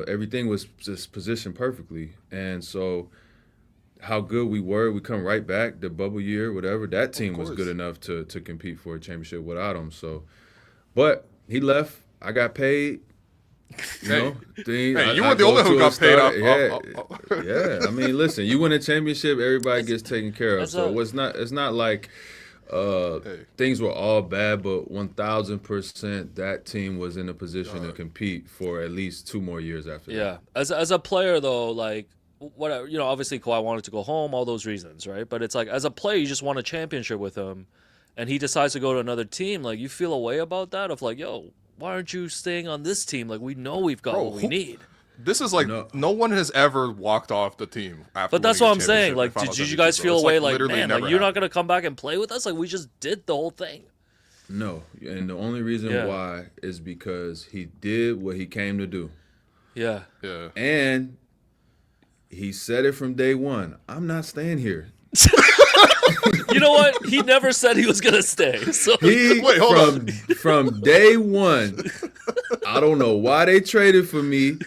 everything was just positioned perfectly. And so how good we were, we come right back, the bubble year, whatever, that team was good enough to compete for a championship without him. So, but he left. I got paid. You know, you were the only one who got paid off. Yeah. I mean, listen, you win a championship, everybody gets taken care of. So it's not like things were all bad, but 1,000% that team was in a position to compete for at least 2 more years after that. Yeah. As a player though, like whatever, obviously Kawhi wanted to go home, all those reasons, right? But it's like as a player, you just won a championship with him, and he decides to go to another team. Like you feel a way about that of like, yo, why aren't you staying on this team? Like, we know we've got what we need. This is like, no one has ever walked off the team after. But that's what I'm saying. Like, did you guys feel a way like, man, like, you're not going to come back and play with us? Like, we just did the whole thing. No. And the only reason why is because he did what he came to do. Yeah. Yeah. And he said it from day one. I'm not staying here. You know what? He never said he was gonna stay. So from day one, I don't know why they traded for me.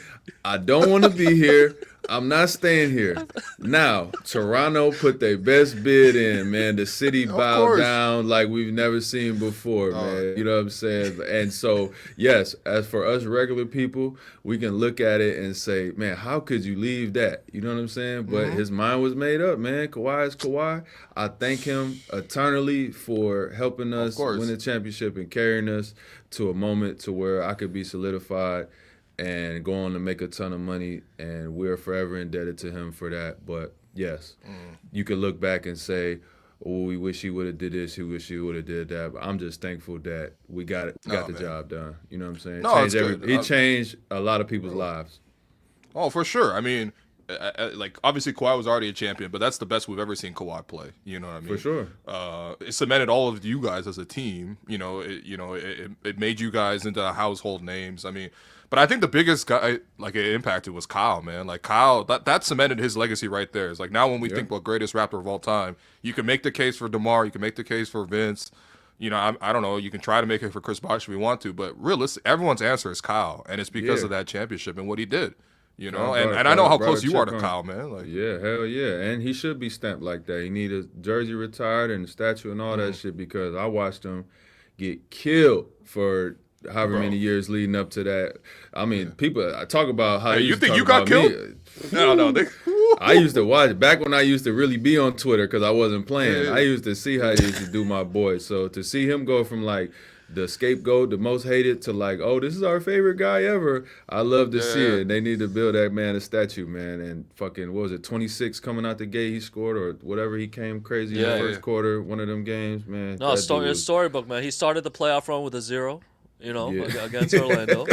I don't want to be here. I'm not staying here. Now, Toronto put their best bid in, man. The city bowed course. down like we've never seen before, man. You know what I'm saying? And so, yes, as for us regular people, we can look at it and say, man, how could you leave that? You know what I'm saying? But his mind was made up, man. Kawhi is Kawhi. I thank him eternally for helping us win the championship and carrying us to a moment to where I could be solidified and go on to make a ton of money, and we're forever indebted to him for that. But yes, you could look back and say, oh, we wish he would have did this, we wish he would have did that. But I'm just thankful that we got it, got the job done. You know what I'm saying? No, he changed a lot of people's lives. Oh, for sure. I mean, like obviously Kawhi was already a champion, but that's the best we've ever seen Kawhi play. You know what I mean? For sure. It cemented all of you guys as a team. It made you guys into household names. I mean, but I think the biggest guy like it impacted was Kyle, man. Like Kyle, that cemented his legacy right there. It's like now when we think about greatest Raptor of all time, you can make the case for DeMar, you can make the case for Vince. You know, I don't know. You can try to make it for Chris Bosh if we want to, but realistically, everyone's answer is Kyle, and it's because of that championship and what he did. You know, and I know how close you are to Kyle, man. Like, yeah, hell yeah, and he should be stamped like that. He need a jersey retired and a statue and all that shit because I watched him get killed for however many years leading up to that. I mean, people I talk about how you think you got killed? No. I used to watch back when I used to really be on Twitter because I wasn't playing. I used to see how he used to do my boy. So to see him go from like the scapegoat, the most hated, to like, oh, this is our favorite guy ever. I love to see it. They need to build that man a statue, man. And fucking, what was it, 26 coming out the gate he scored or whatever he came crazy in the first quarter, one of them games, man. No, storybook, man. He started the playoff run with a 0, against Orlando.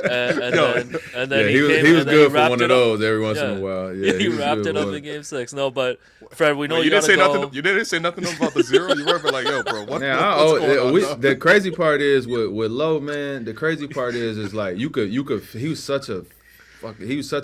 and then he was good for one of those every once in a while. Yeah, he wrapped it up in Game 6. No, but Fred, we know you didn't say nothing. You didn't say nothing about the 0. You were like, yo, bro, what's going on? The crazy part is with Low, man. The crazy part is like you could. He was such a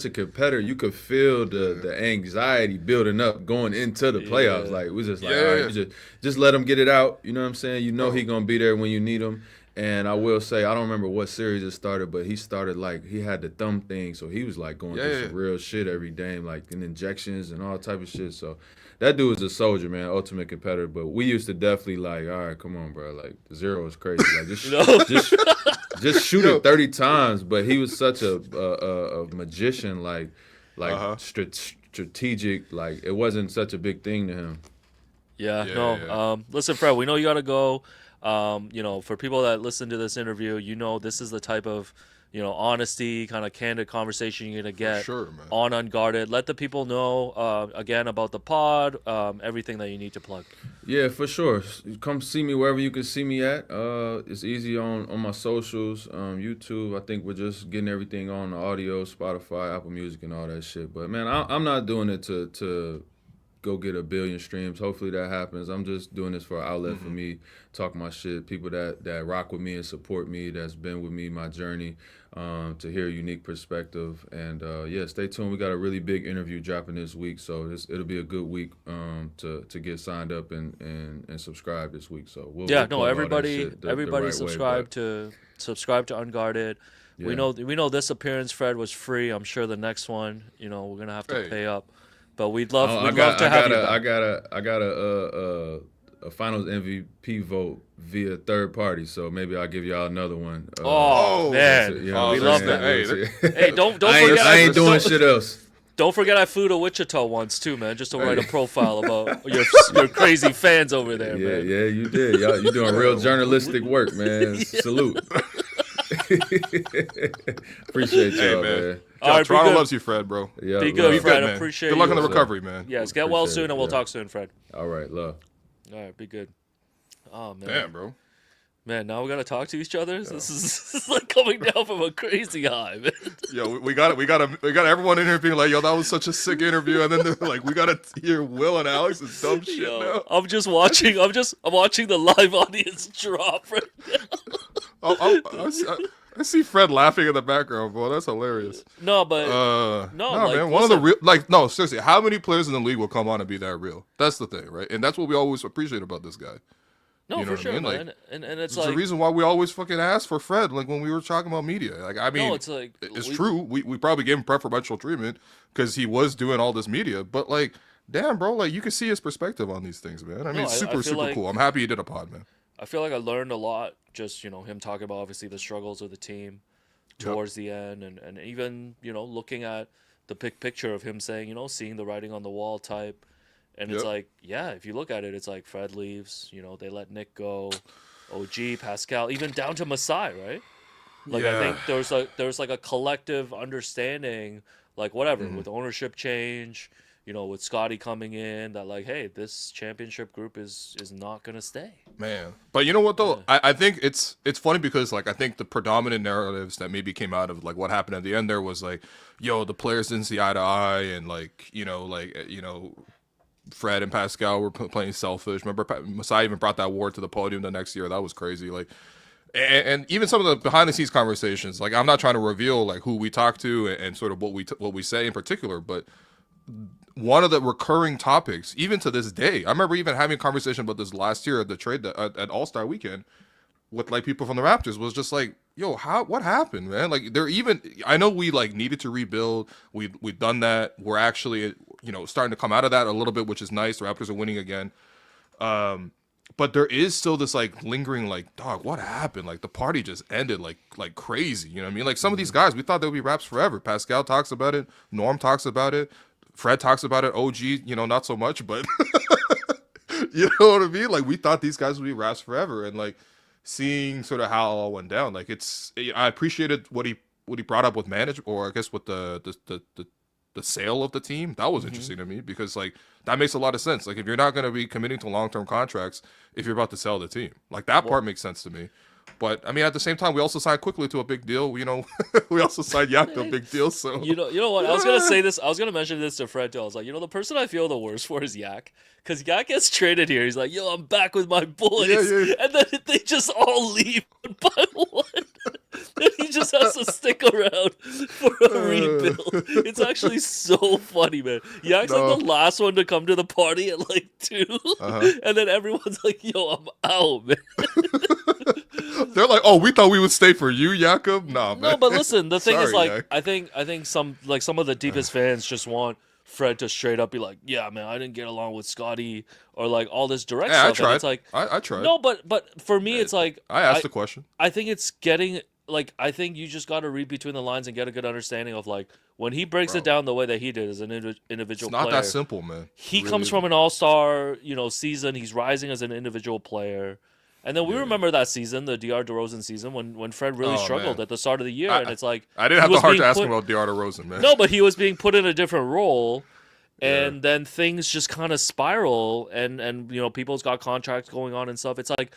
competitor. You could feel the anxiety building up going into the playoffs. Like it was just like, all right, you just let him get it out. You know what I'm saying? You know he gonna be there when you need him. And I will say, I don't remember what series it started, but he started like he had the thumb thing, so he was like going through some real shit every game, like in injections and all type of shit. So that dude was a soldier, man, ultimate competitor. But we used to definitely like, all right, come on, bro, like the 0 is crazy, like just shoot it 30 times. But he was such a magician, like strategic, like it wasn't such a big thing to him. Listen, Fred, we know you gotta go. For people that listen to this interview, this is the type of, honesty, kind of candid conversation you're going to get on Unguarded. Let the people know, again, about the pod, everything that you need to plug. Yeah, for sure. Come see me wherever you can see me at. It's easy on my socials, YouTube. I think we're just getting everything on the audio, Spotify, Apple Music, and all that shit. But, man, I'm not doing it to go get 1 billion streams. Hopefully that happens. I'm just doing this for an outlet for me, talk my shit, people that rock with me and support me, that's been with me my journey, to hear a unique perspective. And stay tuned. We got a really big interview dropping this week, so it'll be a good week to get signed up and subscribe this week. So everybody subscribe to Unguarded. Yeah. We know this appearance, Fred, was free. I'm sure the next one, we're gonna have to pay up. But we'd love to have you back. I got a Finals MVP vote via third party, so maybe I'll give y'all another one. Man, we love that. Hey, don't forget. I ain't doing shit else. Don't forget I flew to Wichita once too, man, just to write a profile about your crazy fans over there, man. Yeah, you did. You doing real journalistic work, man. Salute. Appreciate y'all, man. All right, Toronto loves you, Fred, bro. Yeah, be good, Fred. I appreciate you. Good luck in the recovery, man. Yes, get well soon, and we'll talk soon, Fred. All right, love. All right, be good. Oh, man. Damn, bro. Man, now we got to talk to each other? This is like coming down from a crazy high, man. Yo, we got everyone in here being like, yo, that was such a sick interview. And then they're like, we got to hear Will and Alex's dumb shit now. I'm watching the live audience drop right now. I see Fred laughing in the background, bro. That's hilarious. No, but man. One of the real, seriously. How many players in the league will come on and be that real? That's the thing, right? And that's what we always appreciate about this guy. No, You know for what I sure, mean? Like, man. And it's there's a like, reason why we always fucking ask for Fred, like when we were talking about media. Like, I mean, no, it's like it's true. We probably gave him preferential treatment because he was doing all this media. But like, damn, bro, like you can see his perspective on these things, man. I mean, No, it's I super, feel super like cool. I'm happy he did a pod, man. I feel like I learned a lot just, him talking about obviously the struggles of the team towards the end and even, looking at the big picture of him saying, seeing the writing on the wall type. And it's Yep. like, yeah, if you look at it, it's like Fred leaves, they let Nick go, OG, Pascal, even down to Masai, right? Like I Yeah. think there's like a collective understanding, like whatever, with ownership change, with Scotty coming in, that like, hey, this championship group is not gonna stay. Man, but you know what though? Yeah. I think it's funny because like I think the predominant narratives that maybe came out of like what happened at the end there was like, yo, the players didn't see eye to eye, and like Fred and Pascal were playing selfish. Remember, Masai even brought that war to the podium the next year. That was crazy. Like, and even some of the behind the scenes conversations. Like, I'm not trying to reveal like who we talk to and sort of what we say in particular, but one of the recurring topics, even to this day, I remember even having a conversation about this last year at the trade at All Star Weekend with like people from the Raptors, was just like, yo, what happened, man? Like I know we like needed to rebuild. We've done that. We're actually starting to come out of that a little bit, which is nice. The Raptors are winning again. But there is still this like lingering like, dog, what happened? Like the party just ended like crazy. You know what I mean? Like some of these guys, we thought they would be Raps forever. Pascal talks about it. Norm talks about it. Fred talks about it. OG, not so much, but you know what I mean? Like we thought these guys would be Raps forever, and like seeing sort of how it all went down. Like I appreciated what he brought up with manage, or I guess with the sale of the team. That was interesting to me because like that makes a lot of sense. Like if you're not going to be committing to long-term contracts if you're about to sell the team, like that part makes sense to me. But I mean, at the same time, we also signed quickly to a big deal. We also signed Yak to a big deal. So You know what? I was gonna say this. I was gonna mention this to Fred too. I was like, the person I feel the worst for is Yak, because Yak gets traded here. He's like, yo, I'm back with my boys, Yeah. and then they just all leave one by one. And he just has to stick around for a rebuild. It's actually so funny, man. Yak's like the last one to come to the party at like 2, and then everyone's like, yo, I'm out, man. they're like, oh, we thought we would stay for you, Jakob. Nah, man. No, but listen, the thing is, Sorry, like, Yak. I think some of the deepest fans just want Fred to straight up be like, yeah, man, I didn't get along with Scotty, or like all this direct Yeah, stuff. I tried. And it's like, I tried. no, but for me, it's like I asked the question. I think it's getting like, I think you just got to read between the lines and get a good understanding of like when he breaks it down the way that he did as an individual It's not player. that simple, man. He Really comes isn't. from an all-star, season. He's rising as an individual player. And then we remember that season, the DR DeRozan season, when Fred really struggled man. at the start of the year. And it's like, I didn't have he the was heart to being ask put- him about DeAndre DeRozan, man. No, but he was being put in a different role. And then things just kind of spiral. And people's got contracts going on and stuff. It's like,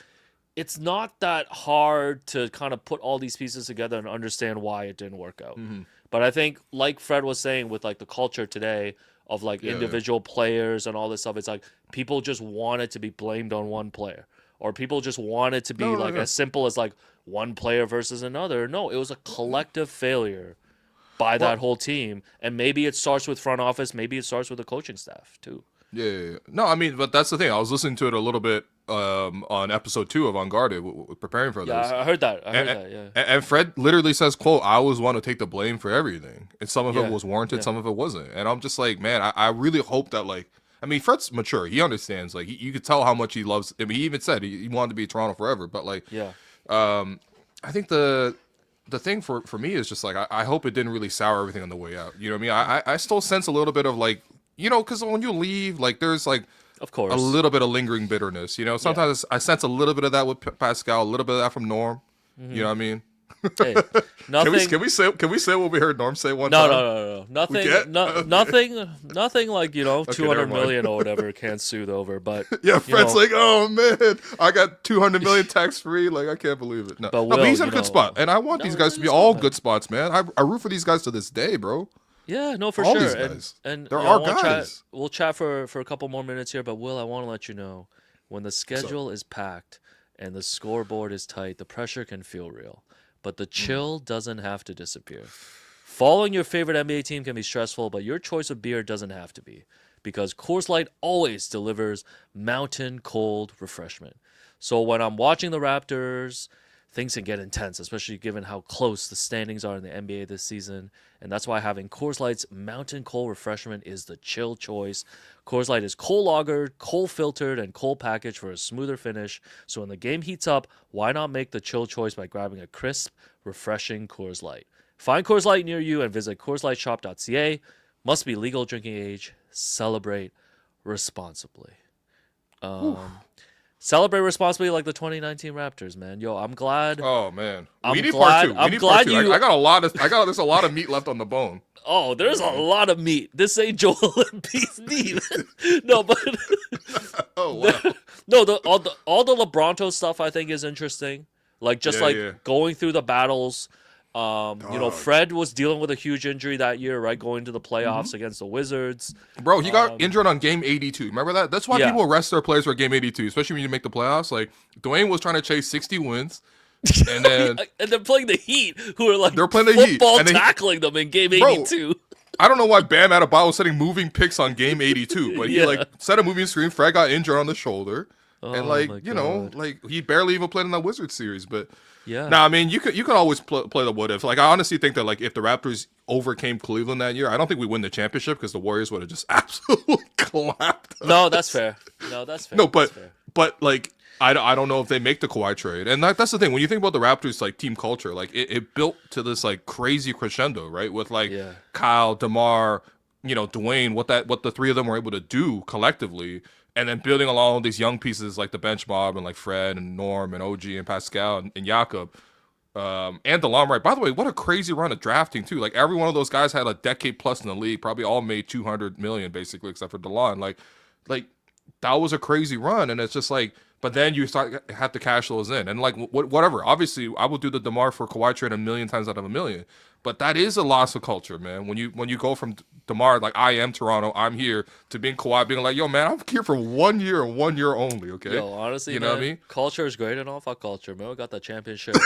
it's not that hard to kind of put all these pieces together and understand why it didn't work out. But I think, like Fred was saying, with like the culture today of like individual players and all this stuff, it's like people just want it to be blamed on one player, or people just want it to be as simple as like one player versus another. No, it was a collective failure by that whole team, and maybe it starts with front office, maybe it starts with the coaching staff too. Yeah. No, I mean, but that's the thing. I was listening to it a little bit on episode 2 of Unguarded, preparing for this. Yeah, I heard that. Yeah. And Fred literally says, quote, I always want to take the blame for everything. And some of Yeah, it was warranted, yeah. some of it wasn't. And I'm just like, man, I really hope that, like, I mean, Fred's mature. He understands. Like, you could tell how much he loves. I mean, he even said he wanted to be Toronto forever. But, like, Yeah. I think the thing for me is just, like, I hope it didn't really sour everything on the way out. You know what I mean? I still sense a little bit of, like, because when you leave, like, there's, like, Of course. a little bit of lingering bitterness. Sometimes I sense a little bit of that with Pascal, a little bit of that from Norm. You know what I mean? Hey, nothing. Can we say what we heard Norm say one No, time? no. Nothing. can't? Nothing like 200 never mind. million or whatever can't soothe over. But Yeah, you Fred's know, like, oh man, I got 200 million tax free. Like, I can't believe it. No, But but Will, he's in a you good know- spot, and I want No, these guys to be he's all good. good spots, man. I root for these guys to this day, bro. yeah, no, for all sure. these And guys. and They're you our know, guys. We'll chat for a couple more minutes here. But Will, I want to let you know when the schedule is packed and the scoreboard is tight, the pressure can feel real, but the chill doesn't have to disappear. Following your favorite NBA team can be stressful, but your choice of beer doesn't have to be, because Coors Light always delivers mountain cold refreshment. So when I'm watching the Raptors, things can get intense, especially given how close the standings are in the NBA this season. And that's why having Coors Light's Mountain Cold Refreshment is the chill choice. Coors Light is cold lagered, cold filtered, and cold packaged for a smoother finish. So when the game heats up, why not make the chill choice by grabbing a crisp, refreshing Coors Light? Find Coors Light near you and visit CoorsLightShop.ca. Must be legal drinking age. Celebrate responsibly. Celebrate responsibly like the 2019 Raptors, man. Yo, I'm glad. Oh man, I'm we need glad- part two. We I'm need glad part two. you- I got a lot of. There's a lot of meat left on the bone. Oh, there's a lot of meat. This ain't Joel Embiid's knee. No, but Oh wow. no, all the LeBronto stuff I think is interesting. Like just Yeah. going through the battles. Dog. Fred was dealing with a huge injury that year, right? Going to the playoffs against the Wizards. Bro, he got injured on game 82. Remember that? That's why Yeah. people rest their players for game 82, especially when you make the playoffs. Like Dwayne was trying to chase 60 wins, and then And they're playing the Heat, who are like They're playing the Heat, football and then tackling them in game Bro, 82. I don't know why Bam Adebayo was setting moving picks on game 82, but he Yeah. like set a moving screen. Fred got injured on the shoulder, Oh, and like my you know, God. like he barely even played in that Wizards series. But Yeah. nah, I mean, you could always play the what if. Like I honestly think that like if the Raptors overcame Cleveland that year, I don't think we win the championship because the Warriors would have just absolutely clapped us. No, that's fair. No, that's fair. No, That's fair. but like I don't know if they make the Kawhi trade, and that's the thing. When you think about the Raptors like team culture, like it built to this like crazy crescendo, right? With like Yeah. Kyle, DeMar, Dwayne, what the three of them were able to do collectively, and then building along these young pieces like the bench mob and like Fred and Norm and OG and Pascal and Jakob. And DeLon Wright. By the way, what a crazy run of drafting too. Like every one of those guys had a decade plus in the league. Probably all made 200 million basically, except for DeLon. Like that was a crazy run, and it's just like. But then you have to cash those in, and like whatever. Obviously, I would do the DeMar for Kawhi trade a million times out of a million. But that is a loss of culture, man. When you go from DeMar, like I am Toronto, I'm here, to being Kawhi, being like, yo, man, I'm here for 1 year and 1 year only. Okay. Yo, honestly, you man, know what I mean? culture is great and all. Fuck culture, man. We got that championship.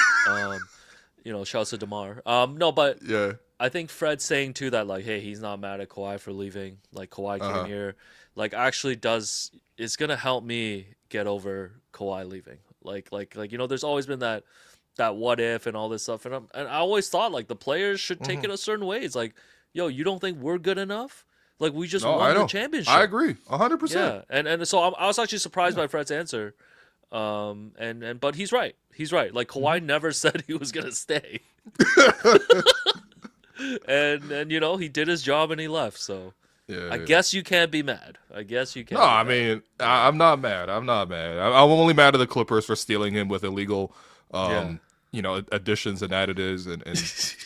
Shouts to DeMar. No, but Yeah. I think Fred saying too that like, hey, he's not mad at Kawhi for leaving. Like Kawhi came here, like actually it's gonna help me get over Kawhi leaving. Like there's always been that what if and all this stuff, and I always thought like the players should take it a certain way. It's like, yo, you don't think we're good enough? Like we just No, I won the know. championship. I agree, 100%. Yeah, and so I was actually surprised by Fred's answer. But he's right. He's right. Like Kawhi never said he was gonna stay. and he did his job and he left. So Yeah. I guess you can't be mad. I guess you can't. No, be I mad. mean, I'm not mad. I'm only mad at the Clippers for stealing him with illegal, additions and additives and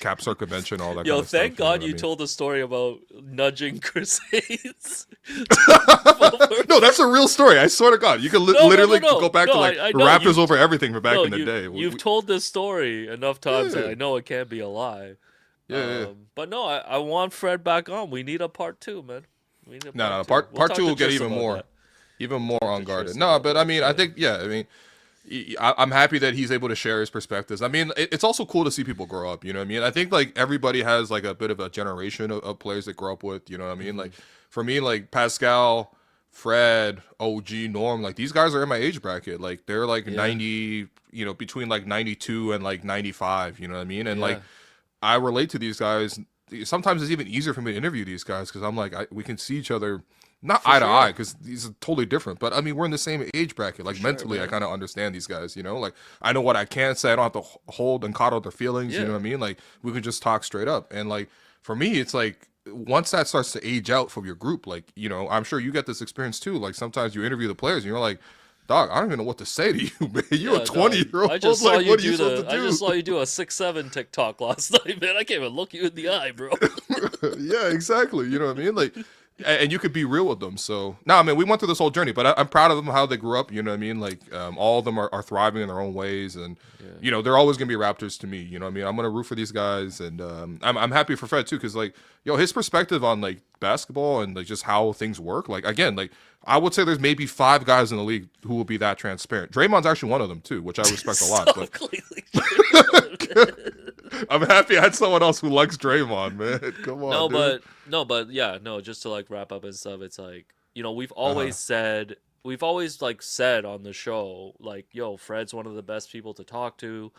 cap circumvention, all that. Yo, kind of thank stuff, God know you what told the story about nudging Chris Hayes. I mean? No, that's a real story. I swear to God, you can literally no. go back to No, like I the know. Raptors over everything for back No, in the day. You've told this story enough times that Yeah. I know it can't be a lie. Yeah. But no, I want Fred back on. We need a part 2, man. We need a No, part two. We'll part talk two to will get Tris even about more, that. unguarded. Tris No, about but that, I mean, I think, I'm happy that he's able to share his perspectives. I mean, it's also cool to see people grow up. You know what I mean? I think like everybody has like a bit of a generation of players that grow up with. You know what I mean? Like for me, like Pascal, Fred, OG, Norm, like these guys are in my age bracket. Like they're like 90, between like 92 and like 95. You know what I mean? And like I relate to these guys. Sometimes it's even easier for me to interview these guys because I'm like we can see each other. Not eye to eye because these are totally different, but I mean we're in the same age bracket. Like mentally, man. I kind of understand these guys. Like I know what I can say. I don't have to hold and coddle their feelings. You know what I mean? Like we can just talk straight up. And like for me, it's like once that starts to age out from your group, like I'm sure you get this experience too. Like sometimes you interview the players and you're like, dog, I don't even know what to say to you, man. You're a 20-year-old. I just saw like, you what are you do supposed to I do? just saw you do a 6'7" TikTok last night, man. I can't even look you in the eye, bro. Yeah, exactly. You know what I mean? Like, and you could be real with them. So, I mean, we went through this whole journey, but I'm proud of them, how they grew up. You know what I mean? Like, all of them are thriving in their own ways. And, they're always going to be Raptors to me. You know what I mean? I'm going to root for these guys. And I'm happy for Fred, too, because, like, his perspective on, like, basketball and, like, just how things work. Like, again, like, I would say there's maybe 5 guys in the league who will be that transparent. Draymond's actually one of them, too, which I respect a lot. But Completely. I'm happy I had someone else who likes Draymond, man. Come on, dude. Just to like wrap up and stuff, it's like, we've always said we've always like said on the show, like, yo, Fred's one of the best people to talk to,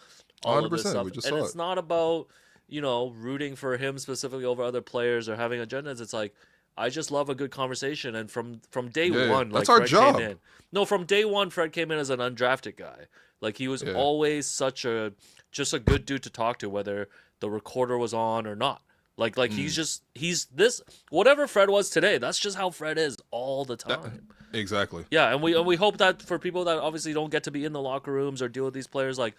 all of this 100%. stuff. We just And saw it's it. not about, rooting for him specifically over other players or having agendas. It's like, I just love a good conversation. And from day Yeah, one, that's like our Fred job. came in. No, from day one, Fred came in as an undrafted guy. Like he was Yeah. always just a good dude to talk to, whether the recorder was on or not. Like he's this whatever Fred was today. That's just how Fred is all the time. Exactly. Yeah, and we hope that for people that obviously don't get to be in the locker rooms or deal with these players, like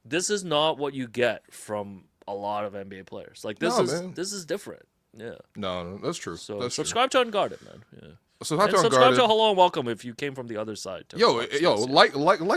this is not what you get from a lot of NBA players. Like this is different. Yeah. No, that's true. So that's subscribe to Unguarded, man. Yeah. True. And subscribe to Hello and Welcome if you came from the other side. To Yo, watch this, yo, like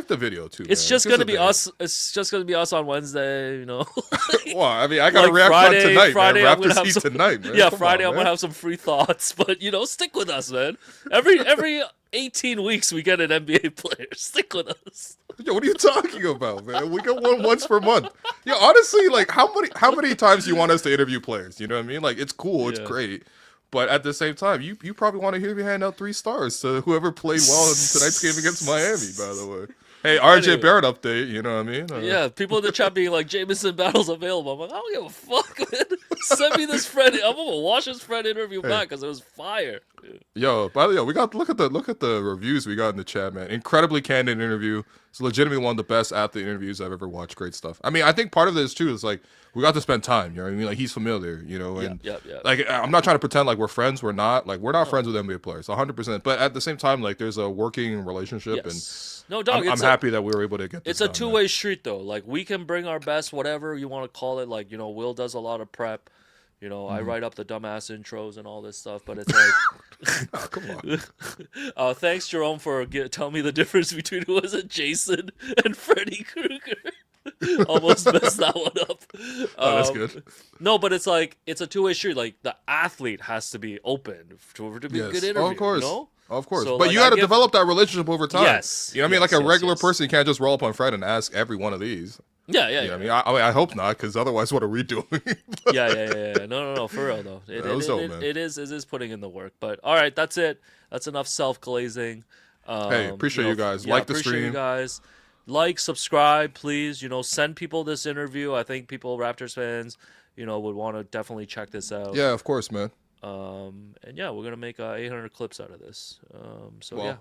the video too. It's man. just Give gonna a be day. us. It's just gonna be us on Wednesday. Well, I mean, I got to Like react Friday- on tonight, Friday, man. I'm gonna Raptors have Heat some- tonight, man. Yeah, Come Friday on, I'm man. gonna have some free thoughts, but stick with us, man. Every 18 weeks we get an NBA player. Stick with us. Yo, what are you talking about, man? We get one once per month. Yeah, honestly, like how many times do you want us to interview players? You know what I mean? Like it's cool, it's Yeah. great. But at the same time, you probably want to hear me hand out 3 stars to whoever played well in tonight's game against Miami, by the way. Hey, RJ Anyway. Barrett update, you know what I mean? Yeah, people in the chat being like, Jameson Battle's available. I'm like, I don't give a fuck, man. Send me this Fred. I'm gonna watch this Fred interview back because it was fire. Yo, by the way, we got look at the reviews we got in the chat, man. Incredibly candid interview. It's legitimately one of the best athlete interviews I've ever watched. Great stuff. I mean, I think part of this too is like we got to spend time. You know what I mean? Like he's familiar, you know, and Yeah. like I'm not trying to pretend like we're friends. We're not. Like we're not friends with NBA players, 100%. But at the same time, like there's a working relationship, Yes. No, dog. and I'm happy that we were able to get this It's a done, two-way street, though. Like we can bring our best, whatever you want to call it. Like Will does a lot of prep. I write up the dumbass intros and all this stuff. But it's like, man. Come on. thanks Jerome for telling me the difference between who was it, Jason and Freddy Krueger. Almost messed that one up. Oh, that's good. No, but it's like it's a two-way street. Like the athlete has to be open to be a good interview. Of course. You know? Of course. So, but like, you got to I give- develop that relationship over time. Yes. You know what I mean? Like Yes, a regular yes. person can't just roll up on Fred and ask every one of these. Yeah. You know what I mean? I hope not, because otherwise, what are we doing? Yeah. No, for real though. It was dope, man. it is putting in the work. But all right, that's it. That's enough self-glazing. Hey, appreciate you guys. Yeah, Like the appreciate you stream. guys. Like, subscribe, please. Send people this interview. I think Raptors fans, would want to definitely check this out. Yeah, of course, man. And yeah, we're gonna make 800 clips out of this. Well,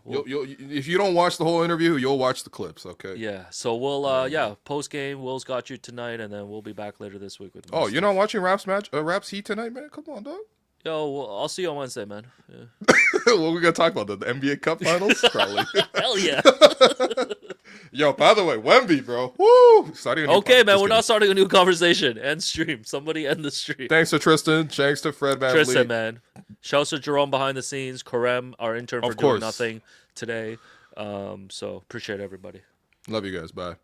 yeah, you'll, if you don't watch the whole interview, you'll watch the clips, okay? yeah. So we'll post game. Will's got you tonight, and then we'll be back later this week with. more Oh, stuff. you're not watching Raps Heat tonight, man? Come on, dog. Yo, well, I'll see you on Wednesday, man. Yeah. What we gonna talk about? The NBA Cup Finals, probably. Hell yeah. Yo, by the way, Wemby, bro. Woo! Starting a new Okay, pod. man, Just we're kidding. not starting a new conversation. End stream. Somebody end the stream. Thanks to Tristan. Thanks to Fred VanVleet. Tristan, man. Shouts to Jerome behind the scenes. Karem, our intern, for Of doing course. nothing today. So appreciate everybody. Love you guys. Bye.